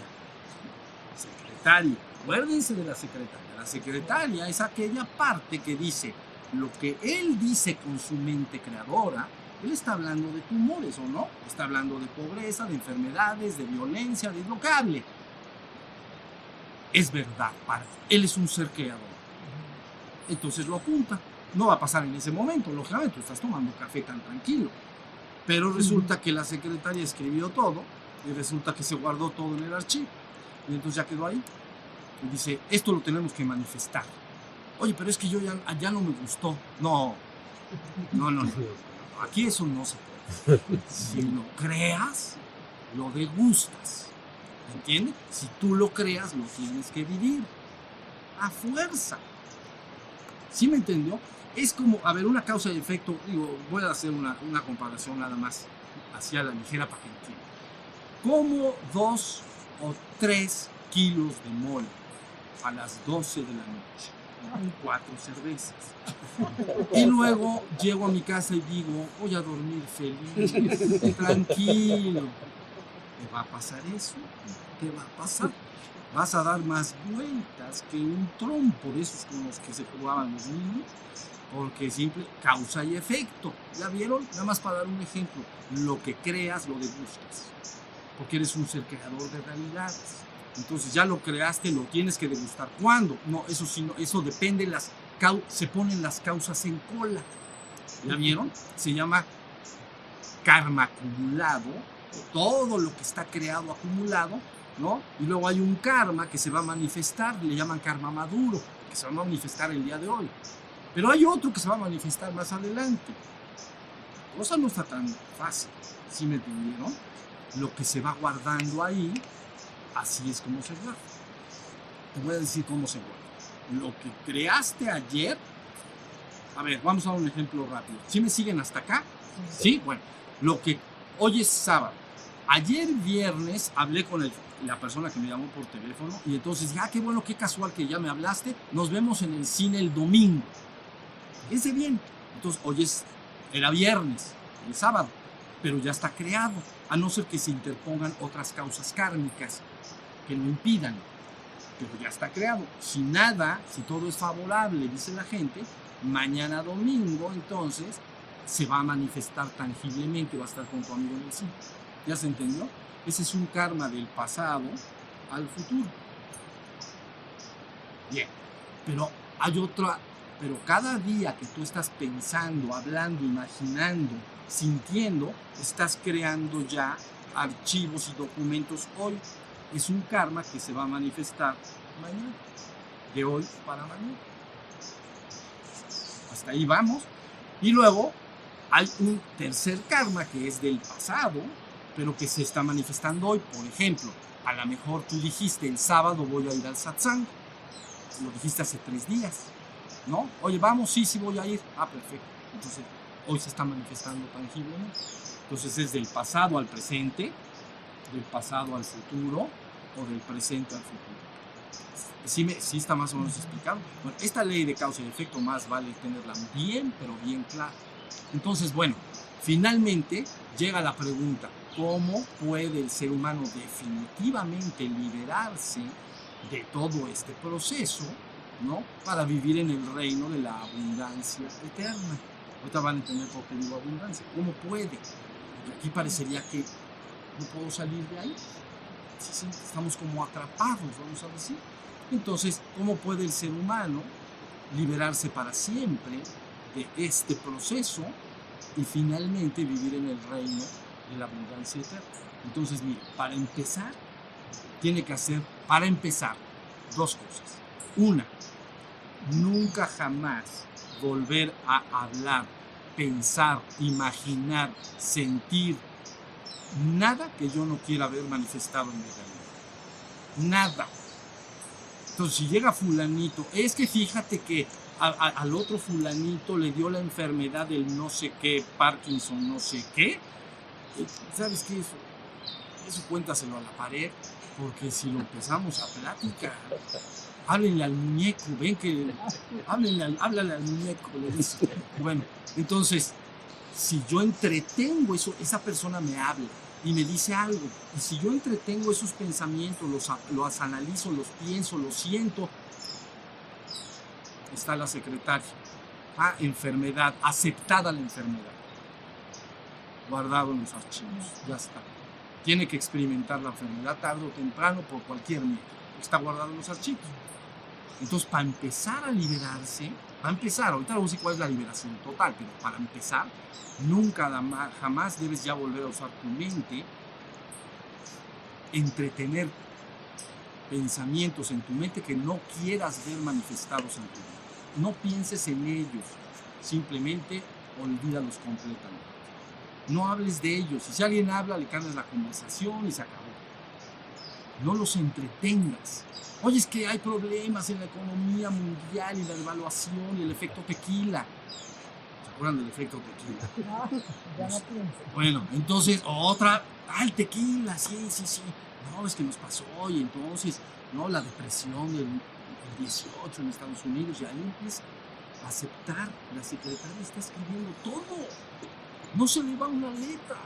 Speaker 2: Acuérdense de la secretaria. La secretaria es aquella parte que dice lo que él dice con su mente creadora. Él está hablando de tumores, ¿o no? Está hablando de pobreza, de enfermedades, de violencia, de lo que hable. Es verdad, él es un ser creador. Entonces lo apunta. No va a pasar en ese momento, lógicamente, tú estás tomando café tan tranquilo. Pero resulta que la secretaria escribió todo y resulta que se guardó todo en el archivo. Y entonces ya quedó ahí. Y dice, esto lo tenemos que manifestar. Oye, pero es que yo ya no me gustó. No. Aquí eso no se puede. Si lo creas, lo degustas. ¿Entiendes? Si tú lo creas, lo tienes que vivir. A fuerza. ¿Sí me entendió? Es como, a ver, una causa y efecto. Digo, voy a hacer una comparación nada más hacia la ligera para que entiendan. Como 2 o 3 kilos de mole a las 12 de la noche. 4 cervezas. Y luego llego a mi casa y digo, voy a dormir feliz, tranquilo. ¿Te va a pasar eso? ¿Qué va a pasar? Vas a dar más vueltas que un trompo de esos con los que se jugaban los niños Porque simple causa y efecto. ¿Ya vieron? Nada más para dar un ejemplo. Lo que creas, lo degustas. Porque eres un ser creador de realidades. Entonces ya lo creaste, lo tienes que degustar. ¿Cuándo? No, eso sí, no, eso depende, se ponen las causas en cola. ¿Ya vieron? Se llama karma acumulado, todo lo que está creado acumulado, ¿no? Y luego hay un karma que se va a manifestar, le llaman karma maduro, que se va a manifestar el día de hoy. Pero hay otro que se va a manifestar más adelante. La cosa no está tan fácil, ¿sí me entendieron? Lo que se va guardando ahí, así es como se guarda. Te voy a decir cómo se guarda. Lo que creaste ayer, a ver, vamos a dar un ejemplo rápido. ¿Sí me siguen hasta acá? Sí, bueno, hoy es sábado. Ayer viernes hablé con la persona que me llamó por teléfono y entonces dije, qué bueno, qué casual que ya me hablaste. Nos vemos en el cine el domingo. Fíjense bien. Entonces, era viernes, el sábado, pero ya está creado, a no ser que se interpongan otras causas kármicas que lo impidan, pero ya está creado. Si todo es favorable, dice la gente, mañana domingo, entonces, se va a manifestar tangiblemente, va a estar con tu amigo en el cine. ¿Ya se entendió? Ese es un karma del pasado al futuro. Bien, pero pero cada día que tú estás pensando, hablando, imaginando, sintiendo, estás creando ya archivos y documentos hoy. Es un karma que se va a manifestar mañana, de hoy para mañana. Hasta ahí vamos. Y luego hay un tercer karma que es del pasado, pero que se está manifestando hoy. Por ejemplo, a lo mejor tú dijiste el sábado voy a ir al satsang. Lo dijiste hace 3 días, ¿no? Oye, vamos, sí voy a ir. Perfecto. Entonces, hoy se está manifestando tangiblemente. Entonces es del pasado al presente, del pasado al futuro o del presente al futuro. Sí está más o menos explicado. Bueno, esta ley de causa y efecto más vale tenerla bien, pero bien clara. Entonces, bueno, finalmente llega la pregunta, ¿cómo puede el ser humano definitivamente liberarse de todo este proceso, ¿no? Para vivir en el reino de la abundancia eterna? Ahorita van a entender por qué digo abundancia. ¿Cómo puede? Porque aquí parecería que no puedo salir de ahí. Sí, estamos como atrapados, vamos a decir. Entonces, ¿cómo puede el ser humano liberarse para siempre de este proceso y finalmente vivir en el reino de la abundancia eterna? Entonces, mira, para empezar, tiene que hacer, para empezar, 2 cosas. Una, nunca jamás volver a hablar, pensar, imaginar, sentir nada que yo no quiera ver manifestado en mi realidad. Nada. Entonces, si llega fulanito, es que fíjate que al otro fulanito le dio la enfermedad del no sé qué, Parkinson, no sé qué. ¿Sabes qué? Eso cuéntaselo a la pared, porque si lo empezamos a platicar, háblenle al muñeco, ven que háblale al muñeco, le dice. Bueno, entonces, si yo entretengo eso, esa persona me habla y me dice algo, y si yo entretengo esos pensamientos, los analizo, los pienso, los siento, está la secretaria. Enfermedad, aceptada la enfermedad, guardado en los archivos, ya está. Tiene que experimentar la enfermedad tarde o temprano por cualquier medio, está guardado en los archivos. Entonces, para empezar a liberarse, ahorita no sé cuál es la liberación total, pero para empezar, nunca jamás debes ya volver a usar tu mente, entretener pensamientos en tu mente que no quieras ver manifestados en tu vida. No pienses en ellos, simplemente olvídalos completamente. No hables de ellos. Si alguien habla, le cambias la conversación y se acabó. No los entretengas. Oye, es que hay problemas en la economía mundial y la devaluación y el efecto tequila. ¿Se acuerdan del efecto tequila?
Speaker 3: No, ya no pienso.
Speaker 2: Bueno, entonces, el tequila, sí. No, es que nos pasó y entonces, no, la depresión del 18 en Estados Unidos, y ahí empieza a aceptar. La secretaria está escribiendo todo. No se le va una letra.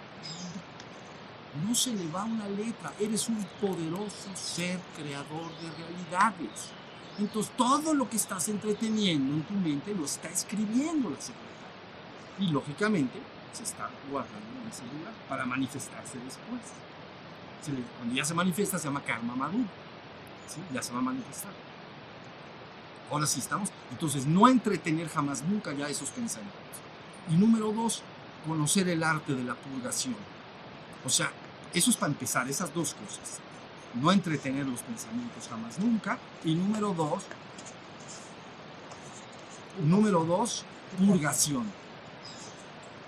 Speaker 2: No se le va una letra. Eres un poderoso ser creador de realidades. Entonces todo lo que estás entreteniendo en tu mente lo está escribiendo la secretaria. Y lógicamente se está guardando en ese lugar para manifestarse después. Cuando ya se manifiesta se llama karma maduro. ¿Sí? Ya se va a manifestar. Ahora sí estamos. Entonces no entretener jamás nunca ya esos pensamientos. Y número 2, conocer el arte de la purgación. O sea, eso es para empezar, esas dos cosas. No entretener los pensamientos jamás nunca. Y número dos, purgación.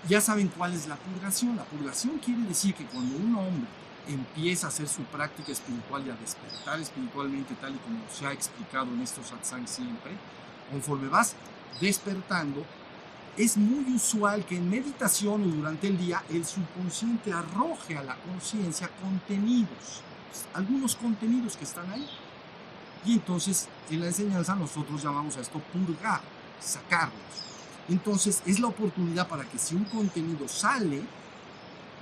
Speaker 2: Ya saben cuál es la purgación. La purgación quiere decir que cuando un hombre empieza a hacer su práctica espiritual y a despertar espiritualmente, tal y como se ha explicado en estos satsangs siempre, conforme vas despertando, es muy usual que en meditación o durante el día el subconsciente arroje a la conciencia contenidos, algunos contenidos que están ahí. Y entonces en la enseñanza nosotros llamamos a esto purgar, sacarlos. Entonces es la oportunidad para que si un contenido sale,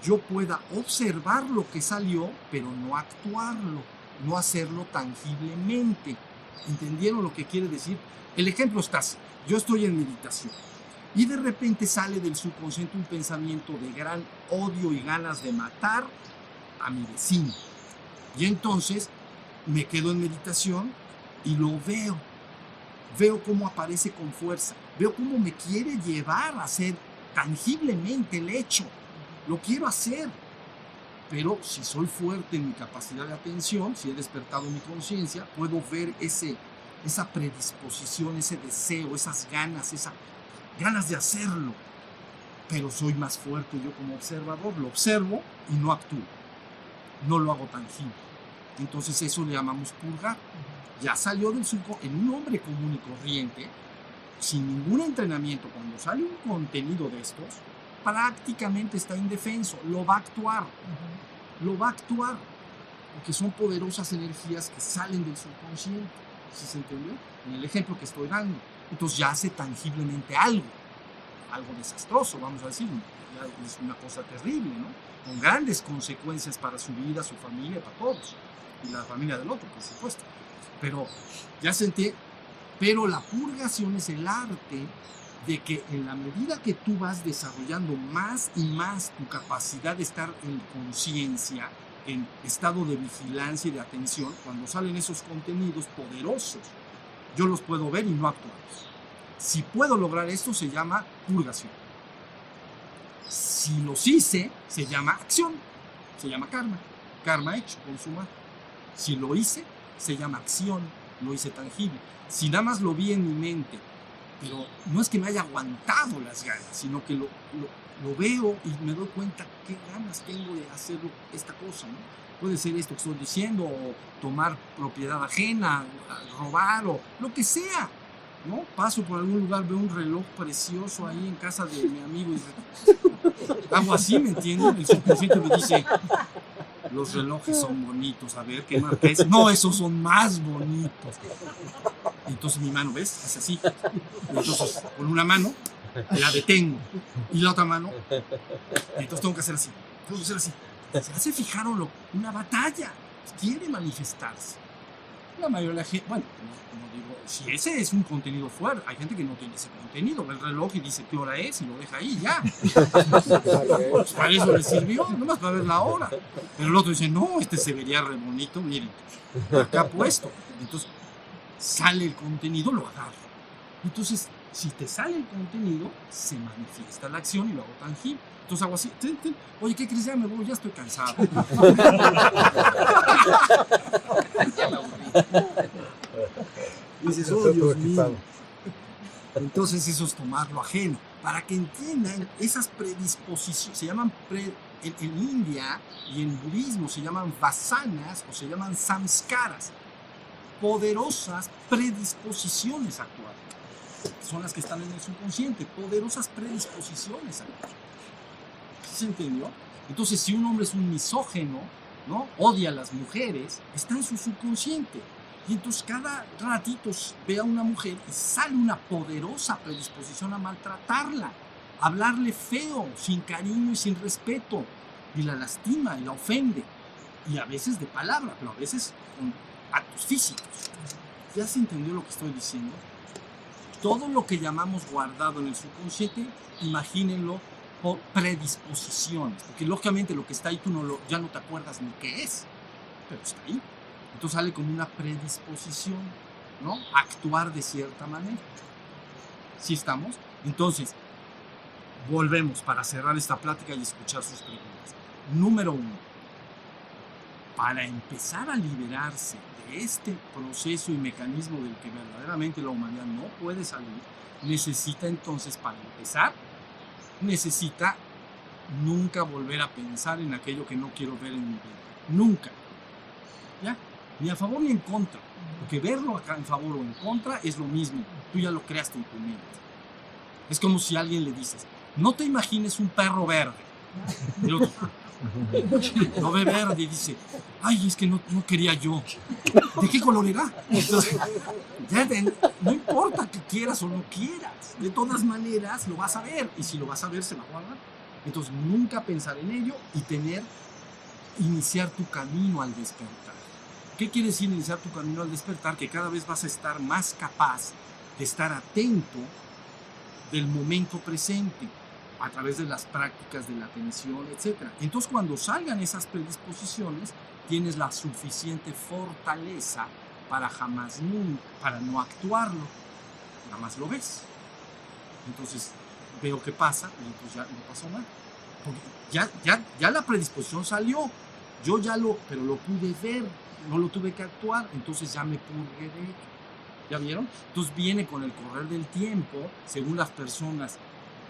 Speaker 2: yo pueda observar lo que salió, pero no actuarlo, no hacerlo tangiblemente. ¿Entendieron lo que quiere decir? El ejemplo está así. Yo estoy en meditación y de repente sale del subconsciente un pensamiento de gran odio y ganas de matar a mi vecino. Y entonces me quedo en meditación y lo veo. Veo cómo aparece con fuerza. Veo cómo me quiere llevar a hacer tangiblemente el hecho. Lo quiero hacer. Pero si soy fuerte en mi capacidad de atención, si he despertado mi conciencia, puedo ver esa predisposición, ese deseo, esas ganas de hacerlo. Pero soy más fuerte yo como observador. Lo observo y no actúo. No lo hago tangible. Entonces eso le llamamos purgar. Ya salió del subconsciente. En un hombre común y corriente, sin ningún entrenamiento, cuando sale un contenido de estos, prácticamente está indefenso. Lo va a actuar. Lo va a actuar. Porque son poderosas energías que salen del subconsciente. ¿Sí se entendió? En el ejemplo que estoy dando. Entonces ya hace tangiblemente algo desastroso, vamos a decir. Ya es una cosa terrible, ¿no? Con grandes consecuencias para su vida, su familia, para todos. Y la familia del otro, por supuesto. Pero ya sentí, pero la purgación es el arte de que en la medida que tú vas desarrollando más y más tu capacidad de estar en conciencia, en estado de vigilancia y de atención, cuando salen esos contenidos poderosos, yo los puedo ver y no actuarlos. Si puedo lograr esto, se llama purgación. Si los hice, se llama acción, se llama karma. Karma hecho, consumado. Si lo hice, se llama acción, lo hice tangible. Si nada más lo vi en mi mente, pero no es que me haya aguantado las ganas, sino que lo veo y me doy cuenta qué ganas tengo de hacer esta cosa, ¿no? Puede ser esto que estoy diciendo, o tomar propiedad ajena, robar, o lo que sea, ¿no? Paso por algún lugar, veo un reloj precioso ahí en casa de mi amigo y hago así, ¿me entienden? El subconsciente me dice, los relojes son bonitos, a ver, ¿qué marca es? No, esos son más bonitos. Entonces mi mano, ¿ves? Hace así. Entonces, con una mano la detengo y la otra mano, entonces tengo que hacer así. ¿Se fijaron? Una batalla quiere manifestarse. La mayoría de la gente, bueno, no digo, si ese es un contenido fuerte, hay gente que no tiene ese contenido, ve el reloj y dice qué hora es y lo deja ahí, ya. Pues para eso le sirvió, nomás para ver la hora. Pero el otro dice, no, este se vería re bonito, miren, acá puesto. Entonces, sale el contenido, lo agarro. Entonces, si te sale el contenido, se manifiesta la acción y lo hago tangible. Entonces hago así, oye, ¿qué crees? Ya me voy, ya estoy cansado. Ya me aburrí. Y dices, oh Dios mío. Entonces eso es tomarlo ajeno. Para que entiendan esas predisposiciones, se llaman, en India y en budismo se llaman vasanas o se llaman samskaras. Poderosas predisposiciones a actuar. Son las que están en el subconsciente, poderosas predisposiciones a actuar. ¿Sí se entendió? Entonces, si un hombre es un misógeno, ¿no? Odia a las mujeres, está en su subconsciente. Y entonces cada ratito ve a una mujer y sale una poderosa predisposición a maltratarla, a hablarle feo, sin cariño y sin respeto, y la lastima y la ofende. Y a veces de palabra, pero a veces con actos físicos. ¿Ya se entendió lo que estoy diciendo? Todo lo que llamamos guardado en el subconsciente, imagínenlo por predisposiciones, porque lógicamente lo que está ahí tú ya no te acuerdas ni qué es, pero está ahí. Entonces sale como una predisposición, ¿no? Actuar de cierta manera. ¿Sí estamos? Entonces, volvemos para cerrar esta plática y escuchar sus preguntas. Número 1. Para empezar a liberarse de este proceso y mecanismo del que verdaderamente la humanidad no puede salir, necesita entonces, para empezar, necesita nunca volver a pensar en aquello que no quiero ver en mi vida. Nunca. ¿Ya? Ni a favor ni en contra. Porque verlo acá en favor o en contra es lo mismo. Tú ya lo creaste en tu mente. Es como si a alguien le dices, no te imagines un perro verde. Y otro, lo ve verde y dice, ay, es que no quería yo. ¿De qué color era? Entonces, no importa que quieras o no quieras. De todas maneras lo vas a ver. Y si lo vas a ver, se va a guardar. Entonces, nunca pensar en ello y iniciar tu camino al despertar. ¿Qué quiere decir iniciar tu camino al despertar? Que cada vez vas a estar más capaz de estar atento del momento presente a través de las prácticas de la atención, etc. Entonces, cuando salgan esas predisposiciones, tienes la suficiente fortaleza para para no actuarlo. Nada más lo ves. Entonces, veo qué pasa y entonces ya no pasó nada. Porque ya la predisposición salió. Pero lo pude ver, no lo tuve que actuar, entonces ya me purgué de ello. ¿Ya vieron? Entonces viene con el correr del tiempo, según las personas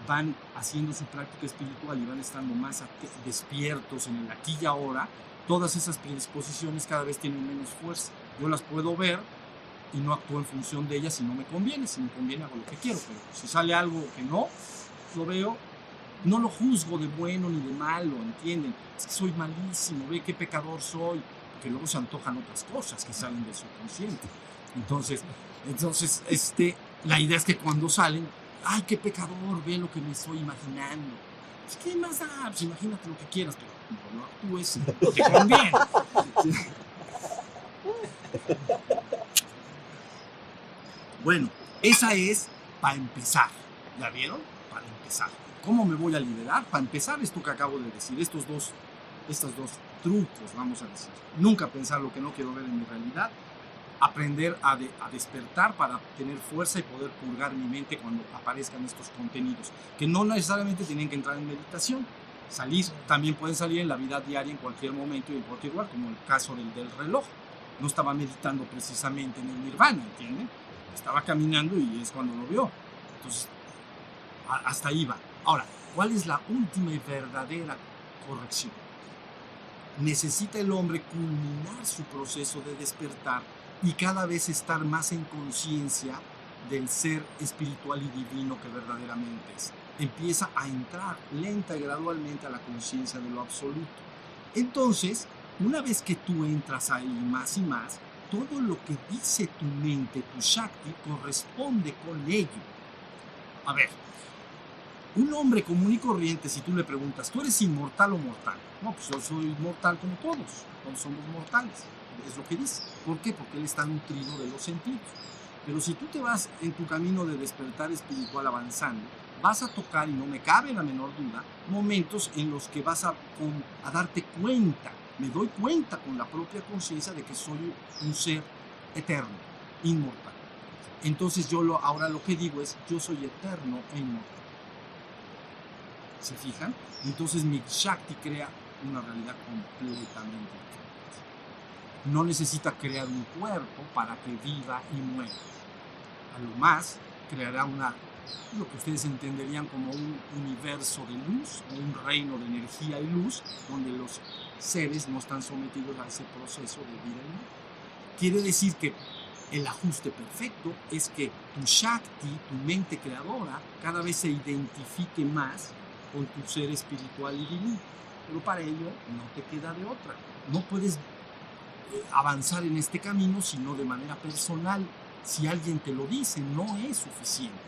Speaker 2: van haciendo su práctica espiritual y van estando más despiertos en el aquí y ahora, todas esas predisposiciones cada vez tienen menos fuerza. Yo las puedo ver y no actúo en función de ellas si no me conviene. Si me conviene hago lo que quiero, pero si sale algo que no, lo veo, no lo juzgo de bueno ni de malo, ¿entienden? Es que soy malísimo, ve qué pecador soy, porque luego se antojan otras cosas que salen del subconsciente. Entonces, la idea es que cuando salen, ay, qué pecador, ve lo que me estoy imaginando. ¿Qué más da? Pues imagínate lo que quieras, pero no actúes, te conviene. Bueno, esa es para empezar. ¿Ya vieron? Para empezar. ¿Cómo me voy a liberar? Para empezar, esto que acabo de decir, estos dos trucos, vamos a decir. Nunca pensar lo que no quiero ver en mi realidad. Aprender a despertar para tener fuerza y poder purgar mi mente cuando aparezcan estos contenidos, que no necesariamente tienen que entrar en meditación. También pueden salir en la vida diaria en cualquier momento y en cualquier lugar, como el caso del reloj. No estaba meditando precisamente en el nirvana, ¿entienden? Estaba caminando y es cuando lo vio. Entonces, hasta ahí va. Ahora, ¿cuál es la última y verdadera corrección? Necesita el hombre culminar su proceso de despertar y cada vez estar más en conciencia del ser espiritual y divino que verdaderamente es. Empieza a entrar lenta y gradualmente a la conciencia de lo absoluto. Entonces, una vez que tú entras ahí más y más, todo lo que dice tu mente, tu Shakti, corresponde con ello. A ver, un hombre común y corriente, si tú le preguntas, ¿tú eres inmortal o mortal? No, pues yo soy mortal como todos somos mortales. Es lo que dice. ¿Por qué? Porque él está nutrido de los sentidos. Pero si tú te vas en tu camino de despertar espiritual avanzando, vas a tocar, y no me cabe la menor duda, momentos en los que vas a darte cuenta, me doy cuenta con la propia conciencia de que soy un ser eterno, inmortal. Entonces ahora lo que digo es, yo soy eterno e inmortal. ¿Se fijan? Entonces mi Shakti crea una realidad completamente diferente. No necesita crear un cuerpo para que viva y muera. A lo más, creará lo que ustedes entenderían como un universo de luz, o un reino de energía y luz, donde los seres no están sometidos a ese proceso de vida y muerte. Quiere decir que el ajuste perfecto es que tu Shakti, tu mente creadora, cada vez se identifique más con tu ser espiritual y divino. Pero para ello no te queda de otra. No puedes avanzar en este camino sino de manera personal. Si alguien te lo dice, no es suficiente.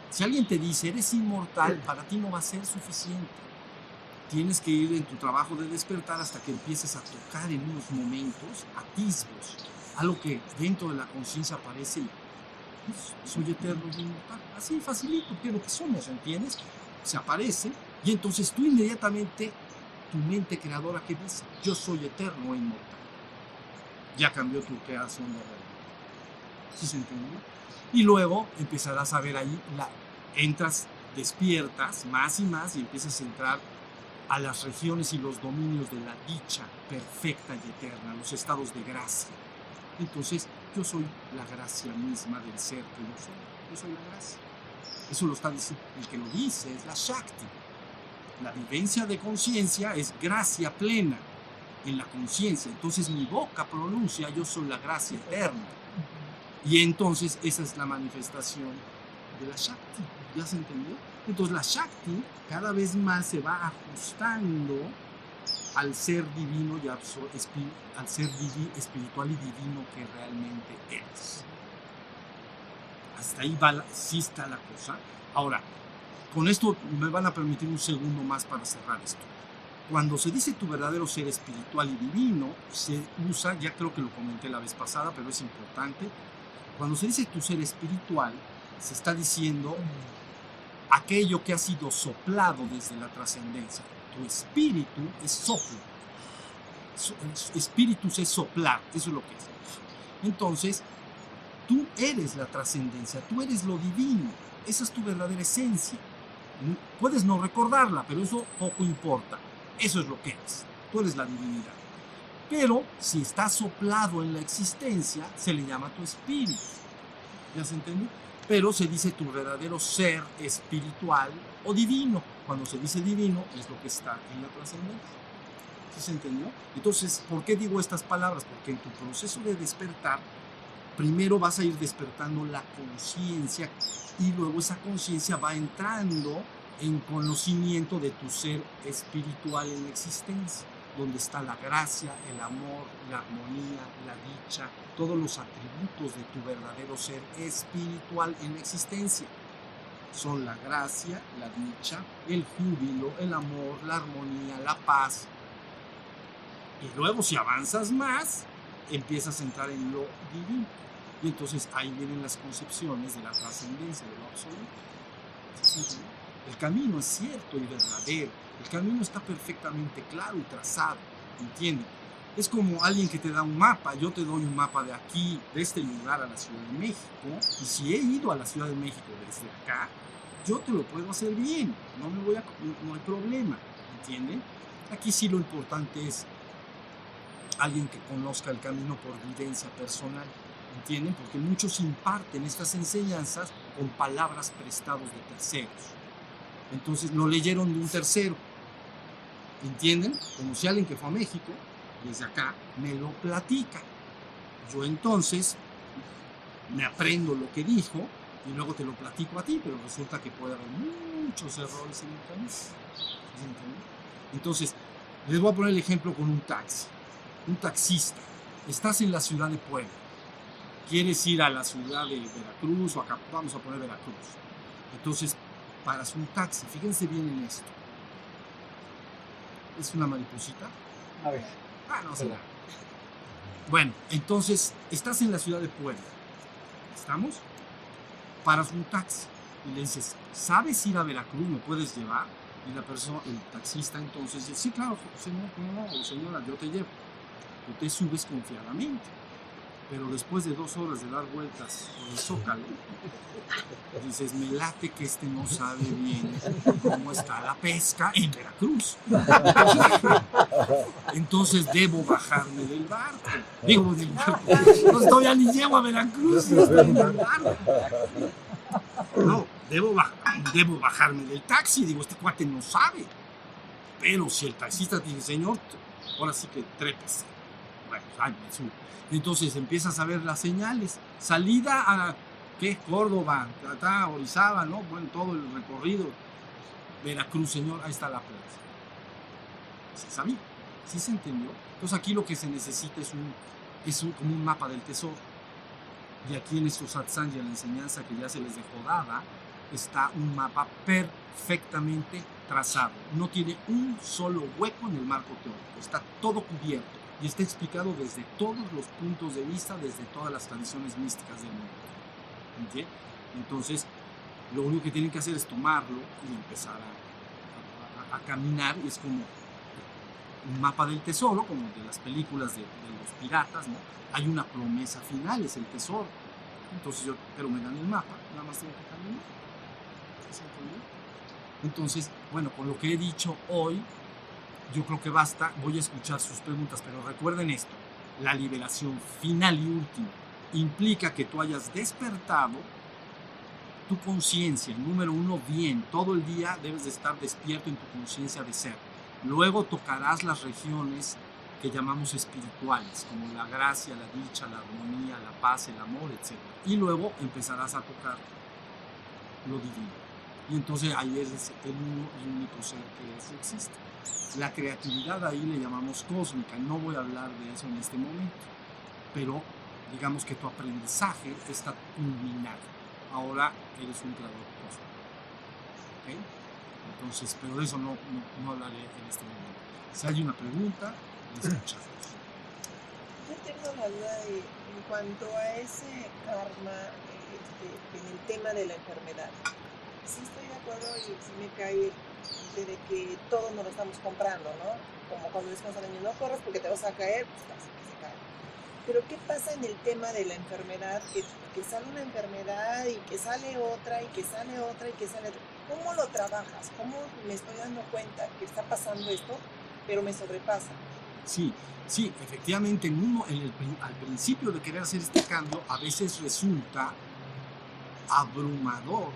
Speaker 2: Si alguien te dice, eres inmortal, para ti no va a ser suficiente. Tienes que ir en tu trabajo de despertar hasta que empieces a tocar en unos momentos, atisbos, algo que dentro de la conciencia aparece y pues, soy eterno y inmortal. Así facilito, que es lo que somos, ¿entiendes? Se aparece y entonces tú inmediatamente, tu mente creadora que dice, yo soy eterno e inmortal. Ya cambió tu creación de realidad. ¿Sí se entendió? Y luego empezarás a ver ahí, entras, despiertas más y más y empiezas a entrar a las regiones y los dominios de la dicha perfecta y eterna, los estados de gracia. Entonces, yo soy la gracia misma del ser que yo soy la gracia. Eso lo está diciendo, el que lo dice es la Shakti. La vivencia de conciencia es gracia plena en la conciencia. Entonces mi boca pronuncia, yo soy la gracia eterna. Y entonces esa es la manifestación de la Shakti. ¿Ya se entendió? Entonces la Shakti cada vez más se va ajustando al ser divino y al ser espiritual y divino que realmente eres. Hasta ahí sí está la cosa. Ahora, con esto me van a permitir un segundo más para cerrar esto. Cuando se dice tu verdadero ser espiritual y divino, se usa, ya creo que lo comenté la vez pasada, pero es importante. Cuando se dice tu ser espiritual, se está diciendo aquello que ha sido soplado desde la trascendencia. Tu espíritu es soplo. Espíritus es soplar, eso es lo que es. Entonces, tú eres la trascendencia, tú eres lo divino, esa es tu verdadera esencia. Puedes no recordarla, pero eso poco importa. Eso es lo que eres, tú eres la divinidad. Pero si está soplado en la existencia, se le llama tu espíritu. ¿Ya se entendió? Pero se dice tu verdadero ser espiritual o divino. Cuando se dice divino, es lo que está en la trascendencia. ¿Sí se entendió? Entonces, ¿por qué digo estas palabras? Porque en tu proceso de despertar, primero vas a ir despertando la conciencia y luego esa conciencia va entrando en conocimiento de tu ser espiritual en la existencia, donde está la gracia, el amor, la armonía, la dicha, todos los atributos de tu verdadero ser espiritual en la existencia. Son la gracia, la dicha, el júbilo, el amor, la armonía, la paz. Y luego si avanzas más, empiezas a entrar en lo divino. Y entonces ahí vienen las concepciones de la trascendencia, de lo absoluto. El camino es cierto y verdadero. El camino está perfectamente claro y trazado. ¿Entienden? Es como alguien que te da un mapa. Yo te doy un mapa de aquí, de este lugar a la Ciudad de México. Y si he ido a la Ciudad de México desde acá, yo te lo puedo hacer bien. No hay problema. ¿Entienden? Aquí sí lo importante es alguien que conozca el camino por vivencia personal. ¿Entienden? Porque muchos imparten estas enseñanzas con palabras prestadas de terceros. Entonces lo leyeron de un tercero. ¿Entienden? Como si alguien que fue a México, desde acá, me lo platica. Yo entonces me aprendo lo que dijo y luego te lo platico a ti, pero resulta que puede haber muchos errores en el camino. ¿Entienden? Entonces, les voy a poner el ejemplo con un taxi. Un taxista. Estás en la ciudad de Puebla. Quieres ir a la ciudad de Veracruz o acá, vamos a poner Veracruz. Entonces, paras un taxi. Fíjense bien en esto. ¿Es una mariposita?
Speaker 3: A ver.
Speaker 2: No será. Bueno, entonces, estás en la ciudad de Puebla. ¿Estamos? Paras un taxi y le dices, ¿sabes ir a Veracruz? ¿Me puedes llevar? Y la persona, el taxista entonces dice, sí, claro, señor, no, señora, yo te llevo. Tú te subes confiadamente. Pero después de 2 horas de dar vueltas por el Zócalo, dices, me late que este no sabe bien cómo está la pesca en Veracruz. Entonces debo bajarme del barco. Digo, del barco. No estoy ni llego a Veracruz, no estoy en el barco. No, debo bajarme del taxi. Digo, este cuate no sabe. Pero si el taxista dice, señor, ahora sí que trépese. Bueno, me subo. Entonces empiezas a ver las señales. Salida a, ¿qué? Córdoba, Orizaba, ¿no? Bueno, todo el recorrido. Veracruz, señor, ahí está la plaza. ¿Se sabía? ¿Sí se entendió? Entonces aquí lo que se necesita es como un mapa del tesoro. Y aquí en estos satsang, en la enseñanza que ya se les dejó dada, está un mapa perfectamente trazado. No tiene un solo hueco en el marco teórico. Está todo cubierto. y está explicado desde todos los puntos de vista, desde todas las tradiciones místicas del mundo. ¿Okay? Entonces, lo único que tienen que hacer es tomarlo y empezar a caminar, y es como un mapa del tesoro, como de las películas de los piratas, ¿no? Hay una promesa final, es el tesoro. Entonces pero me dan el mapa, nada más tengo que caminar. ¿Se entendió? Entonces, bueno, con lo que he dicho hoy, yo creo que basta. Voy a escuchar sus preguntas, pero recuerden esto: la liberación final y última implica que tú hayas despertado tu conciencia, número uno, bien. Todo el día debes de estar despierto en tu conciencia de ser. Luego tocarás las regiones que llamamos espirituales, como la gracia, la dicha, la armonía, la paz, el amor, etc. Y luego empezarás a tocar lo divino. Y entonces ahí es el uno y único ser que existe. La creatividad ahí le llamamos cósmica. No voy a hablar de eso en este momento, pero digamos que tu aprendizaje está culminado. Ahora eres un creador cósmico. ¿Okay? Entonces, pero de eso no hablaré en este momento. Si hay una pregunta, escuchamos.
Speaker 3: Yo tengo la duda en cuanto a ese karma en el tema de la enfermedad. Sí estoy de acuerdo y sí me cae de que todos nos lo estamos comprando, ¿no? Como cuando decimos al niño, no corras porque te vas a caer, pues casi que se cae. Pero ¿qué pasa en el tema de la enfermedad? Que sale una enfermedad y que sale otra y que sale otra y que sale otra. ¿Cómo lo trabajas? ¿Cómo me estoy dando cuenta que está pasando esto, pero me sobrepasa?
Speaker 2: Sí, efectivamente, al principio de querer hacer este cambio, a veces resulta abrumador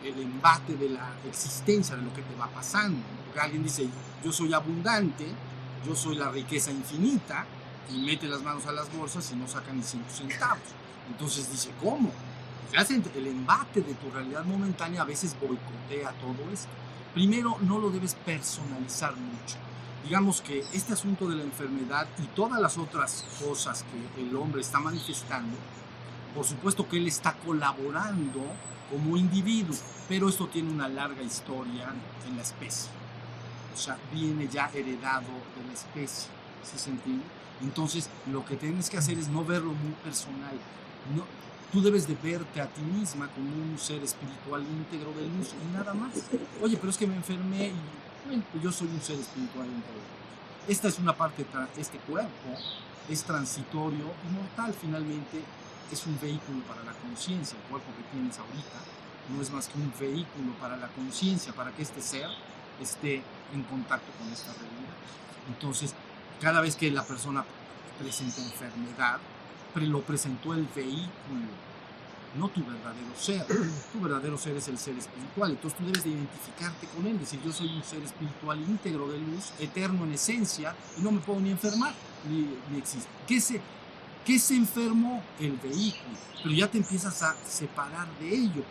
Speaker 2: el embate de la existencia, de lo que te va pasando. Porque alguien dice, yo soy abundante, yo soy la riqueza infinita, y mete las manos a las bolsas y no saca ni 5 centavos. Entonces dice, ¿cómo? El embate de tu realidad momentánea a veces boicotea todo esto. Primero, no lo debes personalizar mucho. Digamos que este asunto de la enfermedad y todas las otras cosas que el hombre está manifestando, por supuesto que él está colaborando como individuo, pero esto tiene una larga historia en la especie. O sea, viene ya heredado de la especie, ¿sí se entiende? Entonces, lo que tienes que hacer es no verlo muy personal. No, tú debes de verte a ti misma como un ser espiritual íntegro de luz y nada más. Oye, pero es que me enfermé y bueno, yo soy un ser espiritual íntegro de luz. Esta es una parte, este cuerpo es transitorio y mortal. Finalmente, es un vehículo para la conciencia. El cuerpo que tienes ahorita no es más que un vehículo para la conciencia, para que este ser esté en contacto con esta realidad. Entonces, cada vez que la persona presenta enfermedad, lo presentó el vehículo, no tu verdadero ser. Tu verdadero ser es el ser espiritual. Entonces tú debes de identificarte con él, decir, yo soy un ser espiritual íntegro de luz, eterno en esencia, y no me puedo ni enfermar, ni existe. ¿Qué se enfermó? El vehículo. Pero ya te empiezas a separar de ello.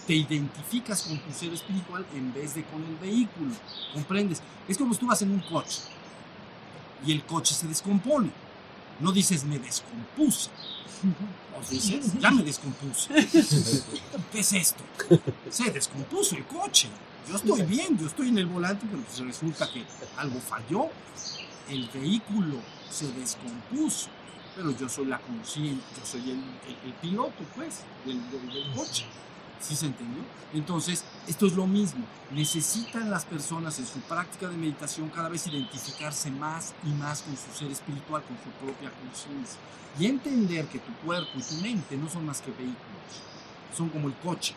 Speaker 2: Te identificas con tu ser espiritual en vez de con el vehículo. ¿Comprendes? Es como si tú vas en un coche y el coche se descompone. No dices, me descompuse. O dices, ya me descompuse. ¿Qué es esto? Se descompuso el coche. Yo estoy bien, yo estoy en el volante, pero pues resulta que algo falló. El vehículo se descompuso, pero yo soy la consciente, yo soy el piloto, pues, del coche. ¿Sí se entendió? Entonces, esto es lo mismo. Necesitan las personas en su práctica de meditación cada vez identificarse más y más con su ser espiritual, con su propia conciencia. Y entender que tu cuerpo y tu mente no son más que vehículos. Son como el coche,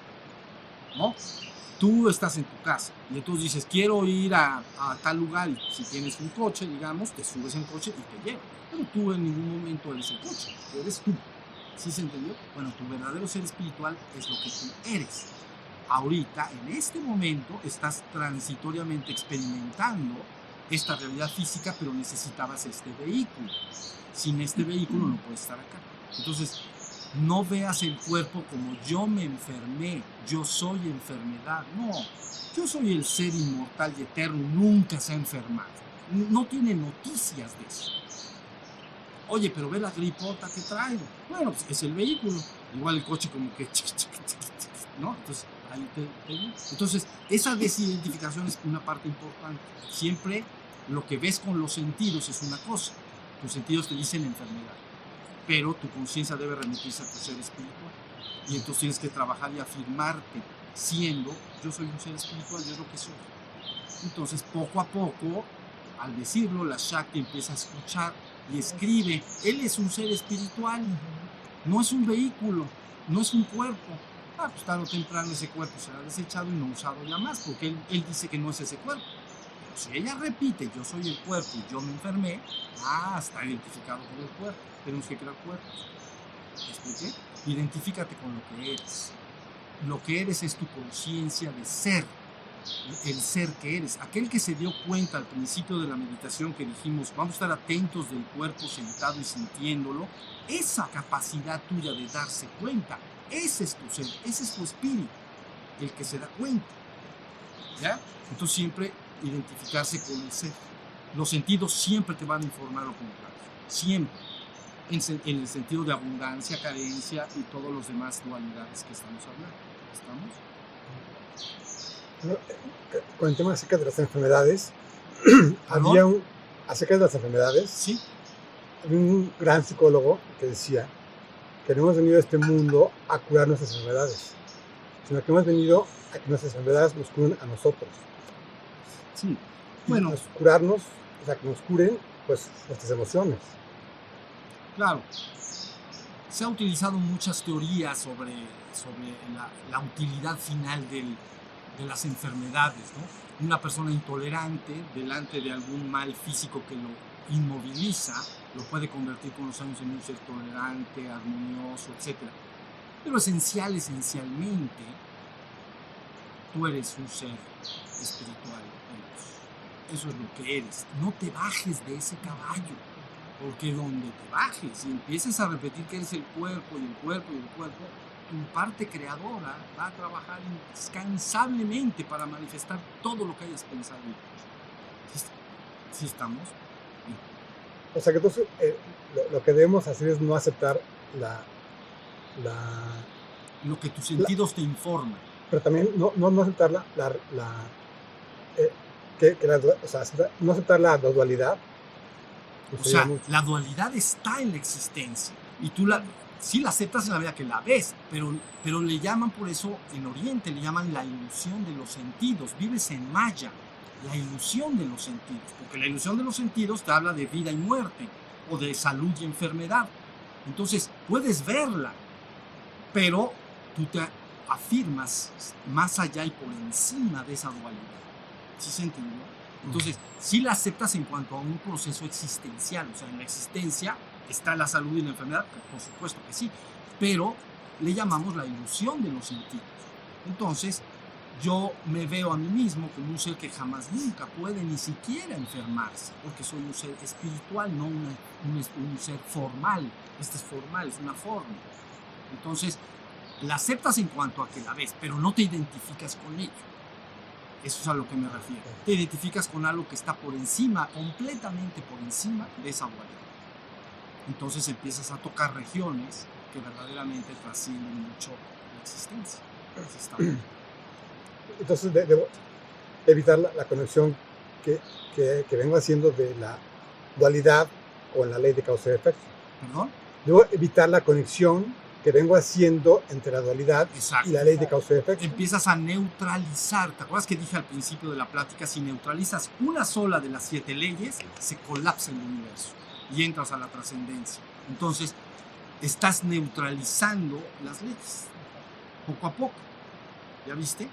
Speaker 2: ¿no? Tú estás en tu casa y entonces dices, quiero ir a tal lugar. Y si tienes un coche, digamos, te subes en el coche y te lleva. Pero tú en ningún momento eres el coche, eres tú. ¿Sí se entendió? Bueno, tu verdadero ser espiritual es lo que tú eres. Ahorita, en este momento, estás transitoriamente experimentando esta realidad física, pero necesitabas este vehículo. Sin este vehículo no puedes estar acá. Entonces, no veas el cuerpo como yo me enfermé, yo soy enfermedad. No, yo soy el ser inmortal y eterno, nunca se ha enfermado. No tiene noticias de eso. Oye, pero ve la gripota que traigo. Bueno, pues es el vehículo. Igual el coche como que... ¿no? Entonces, ahí entonces, esa desidentificación es una parte importante. Siempre lo que ves con los sentidos es una cosa. Tus sentidos te dicen enfermedad, pero tu conciencia debe remitirse a tu ser espiritual. Y entonces tienes que trabajar y afirmarte siendo, yo soy un ser espiritual, yo es lo que soy. Entonces, poco a poco, al decirlo, la Shakti empieza a escuchar y escribe, él es un ser espiritual, no es un vehículo, no es un cuerpo. Pues tarde o temprano ese cuerpo será desechado y no usado ya más, porque él dice que no es ese cuerpo. Pero si ella repite, yo soy el cuerpo y yo me enfermé, está identificado con el cuerpo. Tenemos que crear cuerpos. ¿Me expliqué? Identifícate con lo que eres. Lo que eres es tu conciencia de ser, el ser que eres. Aquel que se dio cuenta al principio de la meditación que dijimos, vamos a estar atentos del cuerpo sentado y sintiéndolo, esa capacidad tuya de darse cuenta, ese es tu ser, ese es tu espíritu, el que se da cuenta. ¿Ya? Entonces siempre identificarse con el ser. Los sentidos siempre te van a informar lo contrario, siempre. En el sentido de abundancia, carencia y todos los demás dualidades que estamos hablando. ¿Estamos?
Speaker 4: Con el tema acerca de las enfermedades, acerca de las enfermedades,
Speaker 2: sí,
Speaker 4: había un gran psicólogo que decía que no hemos venido a este mundo a curar nuestras enfermedades, sino que hemos venido a que nuestras enfermedades nos curen a nosotros.
Speaker 2: Sí,
Speaker 4: bueno, curarnos, o sea, que nos curen pues nuestras emociones.
Speaker 2: Claro, se ha utilizado muchas teorías sobre la utilidad final de las enfermedades, ¿no? Una persona intolerante delante de algún mal físico que lo inmoviliza, lo puede convertir con los años en un ser tolerante, armonioso, etc. Pero esencialmente, tú eres un ser espiritual, eso es lo que eres. No te bajes de ese caballo. Porque donde te bajes y empieces a repetir que eres el cuerpo y el cuerpo y el cuerpo, tu parte creadora va a trabajar incansablemente para manifestar todo lo que hayas pensado. ¿Sí estamos?
Speaker 4: O sea que entonces lo que debemos hacer es no aceptar
Speaker 2: lo que tus sentidos te informan.
Speaker 4: Pero también no aceptar no aceptar la dualidad.
Speaker 2: O sea, la dualidad está en la existencia y tú sí la aceptas en la medida que la ves, pero le llaman por eso, en Oriente le llaman la ilusión de los sentidos. Vives en Maya, la ilusión de los sentidos, porque la ilusión de los sentidos te habla de vida y muerte o de salud y enfermedad. Entonces puedes verla, pero tú te afirmas más allá y por encima de esa dualidad. ¿Sí se entendió? Entonces, sí la aceptas en cuanto a un proceso existencial, o sea, en la existencia está la salud y la enfermedad, por supuesto que sí, pero le llamamos la ilusión de los sentidos. Entonces, yo me veo a mí mismo como un ser que jamás nunca puede ni siquiera enfermarse, porque soy un ser espiritual, no un ser formal. Este es formal, es una forma. Entonces, la aceptas en cuanto a que la ves, pero no te identificas con ello. Eso es a lo que me refiero. Te identificas con algo que está por encima, completamente por encima de esa dualidad. Entonces empiezas a tocar regiones que verdaderamente trascienden mucho la existencia.
Speaker 4: Entonces debo evitar la conexión que vengo haciendo de la dualidad con la ley de causa y efecto.
Speaker 2: ¿Perdón?
Speaker 4: Debo evitar la conexión que vengo haciendo entre la dualidad y la ley de causa y efecto.
Speaker 2: Empiezas a neutralizar. ¿Te acuerdas que dije al principio de la plática? Si neutralizas una sola de las 7 leyes, se colapsa el universo y entras a la trascendencia. Entonces, estás neutralizando las leyes, poco a poco. ¿Ya viste?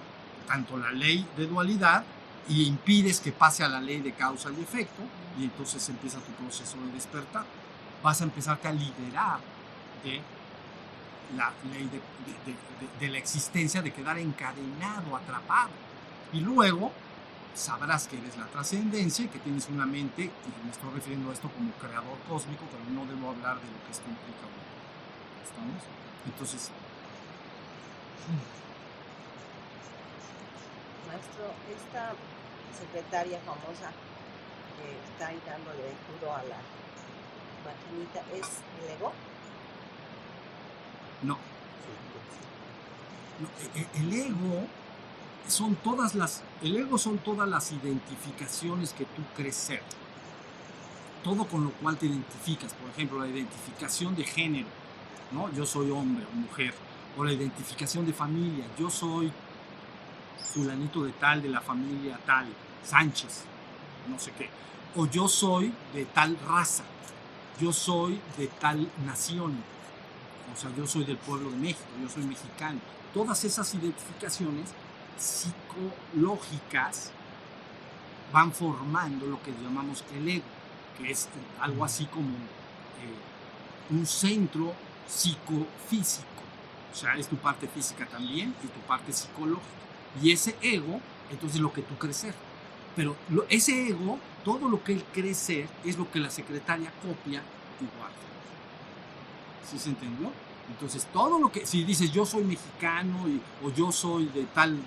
Speaker 2: Tanto la ley de dualidad y impides que pase a la ley de causa y efecto, y entonces empieza tu proceso de despertar. Vas a empezarte a liberar de la ley de la existencia, de quedar encadenado, atrapado. Y luego sabrás que eres la trascendencia y que tienes una mente, y me estoy refiriendo a esto como creador cósmico, pero no debo hablar de lo que esto implica. ¿Estamos? Entonces...
Speaker 3: Maestro, esta secretaria famosa que está ahí dándole duro a la maquinita, ¿es el ego?
Speaker 2: No. El ego son todas las identificaciones que tú crees ser. todo con lo cual te identificas. Por ejemplo, la identificación de género, ¿no? Yo soy hombre o mujer. O la identificación de familia. Yo soy fulanito de tal, de la familia tal, Sánchez, no sé qué. O yo soy de tal raza. Yo soy de tal nación. O sea, yo soy del pueblo de México, yo soy mexicano. Todas esas identificaciones psicológicas van formando lo que llamamos el ego, que es algo así como un centro psicofísico. O sea, es tu parte física también y tu parte psicológica. Y ese ego, entonces, es lo que tú crees ser. Pero ese ego, todo lo que él cree ser, es lo que la secretaria copia y guarda. ¿Sí se entendió? Entonces, todo lo que, si dices yo soy mexicano o yo soy de tal,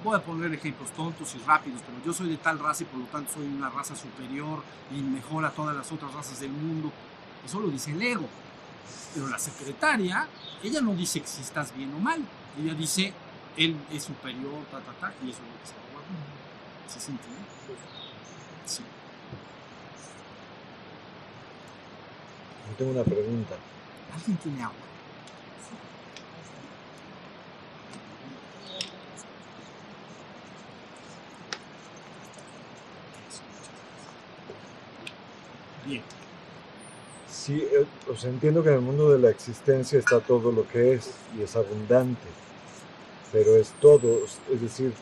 Speaker 2: voy a poner ejemplos tontos y rápidos, pero yo soy de tal raza y por lo tanto soy una raza superior y mejor a todas las otras razas del mundo, eso lo dice el ego. Pero la secretaria, ella no dice si estás bien o mal, ella dice él es superior, y eso es lo que se va guardando. ¿Sí se entiende? Sí.
Speaker 5: Yo tengo una pregunta.
Speaker 2: ¿Alguien tiene agua? Bien.
Speaker 5: Sí, o sea, entiendo que en el mundo de la existencia está todo lo que es y es abundante, pero es todo, es decir,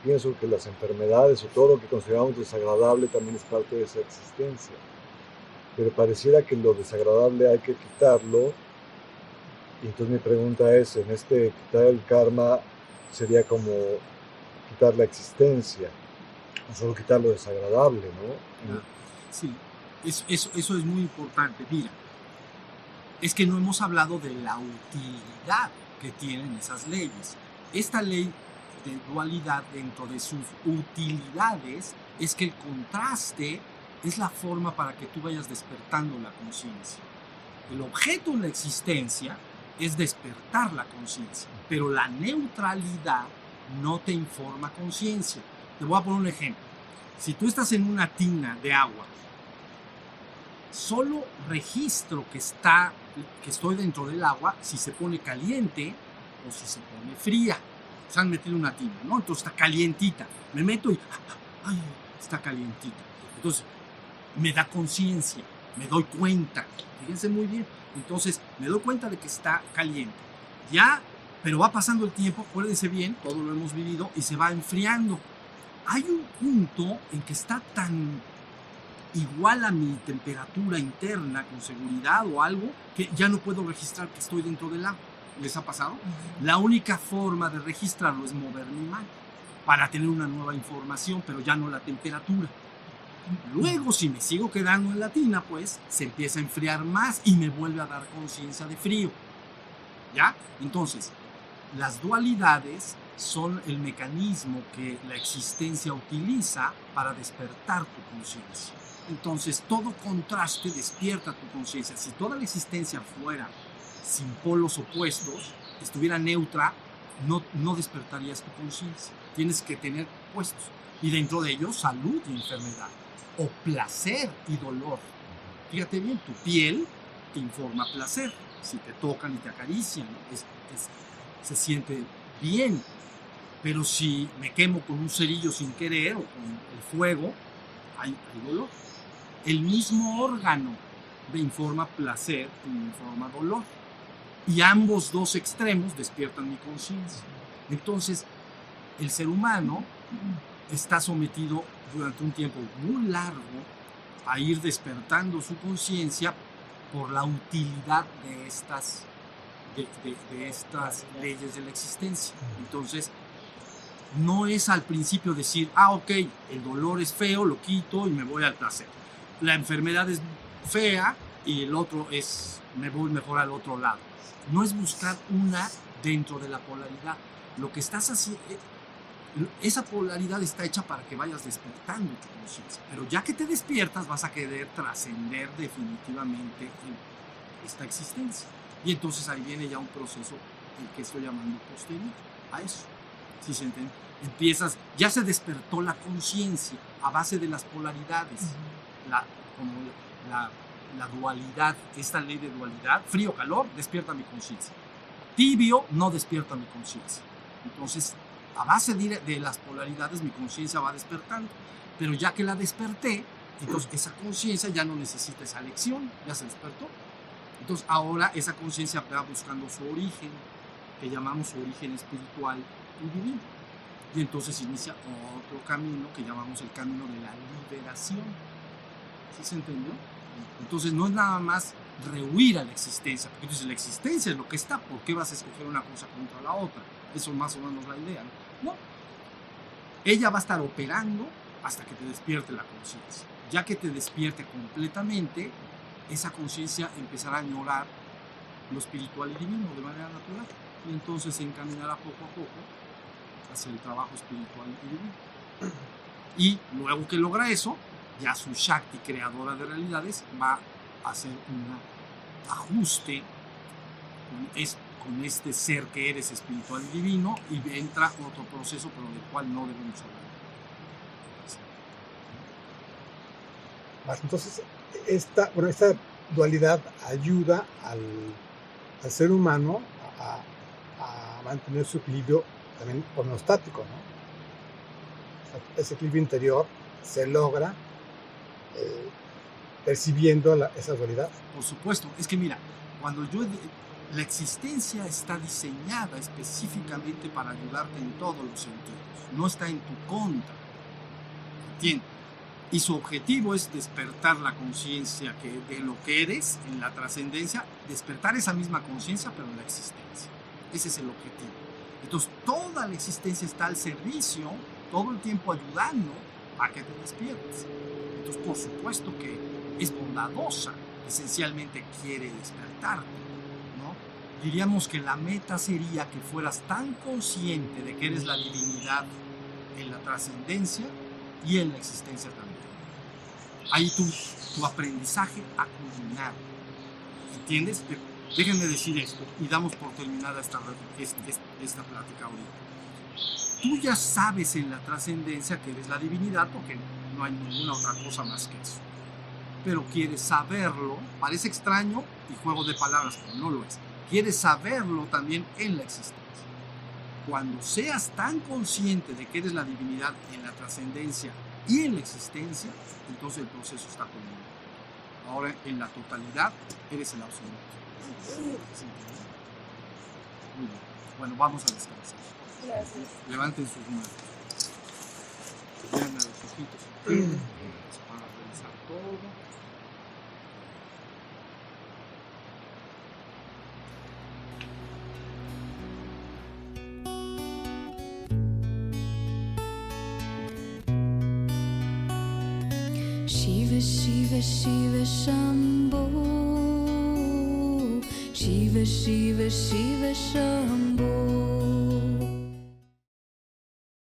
Speaker 5: pienso que las enfermedades o todo lo que consideramos desagradable también es parte de esa existencia, pero pareciera que lo desagradable hay que quitarlo, y entonces mi pregunta es, en quitar el karma sería como quitar la existencia, no solo quitar lo desagradable, ¿no?
Speaker 2: Sí. Eso es muy importante. Mira, es que no hemos hablado de la utilidad que tienen esas leyes. Esta ley de dualidad, dentro de sus utilidades, es que el contraste es la forma para que tú vayas despertando la conciencia. El objeto en la existencia es despertar la conciencia, pero la neutralidad no te informa conciencia. Te voy a poner un ejemplo. Si tú estás en una tina de agua, solo registro que estoy dentro del agua si se pone caliente o si se pone fría. Se han metido una tina, ¿no? Entonces está calientita. Me meto y ¡ay! Está calientita. Entonces me da conciencia, me doy cuenta. Fíjense muy bien. Entonces me doy cuenta de que está caliente. Ya, pero va pasando el tiempo, acuérdense bien, todo lo hemos vivido y se va enfriando. Hay un punto en que está tan igual a mi temperatura interna con seguridad o algo que ya no puedo registrar que estoy dentro del agua. ¿Les ha pasado? La única forma de registrarlo es mover mi mano para tener una nueva información, pero ya no la temperatura. Luego, si me sigo quedando en la tina, pues se empieza a enfriar más y me vuelve a dar conciencia de frío. ¿Ya? Entonces, las dualidades son el mecanismo que la existencia utiliza para despertar tu conciencia. Entonces, todo contraste despierta tu conciencia. Si toda la existencia fuera sin polos opuestos, estuviera neutra, no despertarías tu conciencia. Tienes que tener puestos. Y dentro de ellos, salud y enfermedad. O placer y dolor. Fíjate bien, tu piel te informa placer. Si te tocan y te acarician, se siente bien. Pero si me quemo con un cerillo sin querer o con el fuego, hay dolor. El mismo órgano me informa placer y me informa dolor. Y ambos dos extremos despiertan mi conciencia. Entonces, el ser humano está sometido durante un tiempo muy largo a ir despertando su conciencia por la utilidad de estas leyes de la existencia. Entonces, no es al principio decir, ok, el dolor es feo, lo quito y me voy al placer. La enfermedad es fea y el otro me voy mejor al otro lado. No es buscar una dentro de la polaridad. Lo que estás haciendo, esa polaridad está hecha para que vayas despertando tu conciencia. Pero ya que te despiertas, vas a querer trascender definitivamente esta existencia. Y entonces ahí viene ya un proceso el que estoy llamando posterior a eso. ¿Sí se entiende? Ya se despertó la conciencia a base de las polaridades. Como la dualidad, esta ley de dualidad, frío-calor, despierta mi conciencia. Tibio no despierta mi conciencia. Entonces, a base de las polaridades, mi conciencia va despertando. Pero ya que la desperté, entonces esa conciencia ya no necesita esa lección, ya se despertó. Entonces, ahora esa conciencia va buscando su origen, que llamamos su origen espiritual y divino. Y entonces inicia otro camino que llamamos el camino de la liberación. ¿Sí se entendió? Entonces no es nada más rehuir a la existencia, porque entonces la existencia es lo que está, ¿por qué vas a escoger una cosa contra la otra? Eso es más o menos la idea, ¿no? Ella va a estar operando hasta que te despierte la conciencia. Ya que te despierte completamente, esa conciencia empezará a añorar lo espiritual y divino de manera natural, y entonces se encaminará poco a poco hacia el trabajo espiritual y divino. Y luego que logra eso, ya su Shakti, creadora de realidades, va a hacer un ajuste con este ser que eres espiritual y divino, y entra otro proceso, pero del cual no debemos hablar.
Speaker 4: Entonces, esta dualidad ayuda al ser humano a mantener su equilibrio también homeostático, ¿no? O sea, ese equilibrio interior se logra percibiendo esa dualidad.
Speaker 2: Por supuesto, es que mira, la existencia está diseñada específicamente para ayudarte en todos los sentidos, no está en tu contra, ¿entiendes? Y su objetivo es despertar la conciencia de lo que eres en la trascendencia, despertar esa misma conciencia, pero en la existencia. Ese es el objetivo. Entonces, toda la existencia está al servicio, todo el tiempo ayudando a que te despiertes. Entonces, por supuesto que es bondadosa, esencialmente quiere despertarte, ¿no? Diríamos que la meta sería que fueras tan consciente de que eres la divinidad en la trascendencia y en la existencia también. Ahí tu aprendizaje ha culminado. ¿Entiendes? Déjenme decir esto y damos por terminada esta plática ahorita. Tú ya sabes en la trascendencia que eres la divinidad, porque no hay ninguna otra cosa más que eso. Pero quieres saberlo, parece extraño y juego de palabras, pero no lo es. Quieres saberlo también en la existencia. Cuando seas tan consciente de que eres la divinidad en la trascendencia y en la existencia, entonces el proceso está culminado. Ahora en la totalidad eres el absoluto. Muy bien. Bueno, vamos a descansar.
Speaker 3: Gracias.
Speaker 2: Levanten sus manos. Vean a los ojitos para revisar todo.
Speaker 1: Shiva, Shiva, Shiva, Shambho. Shiva, Shiva, Shiva, Shambho.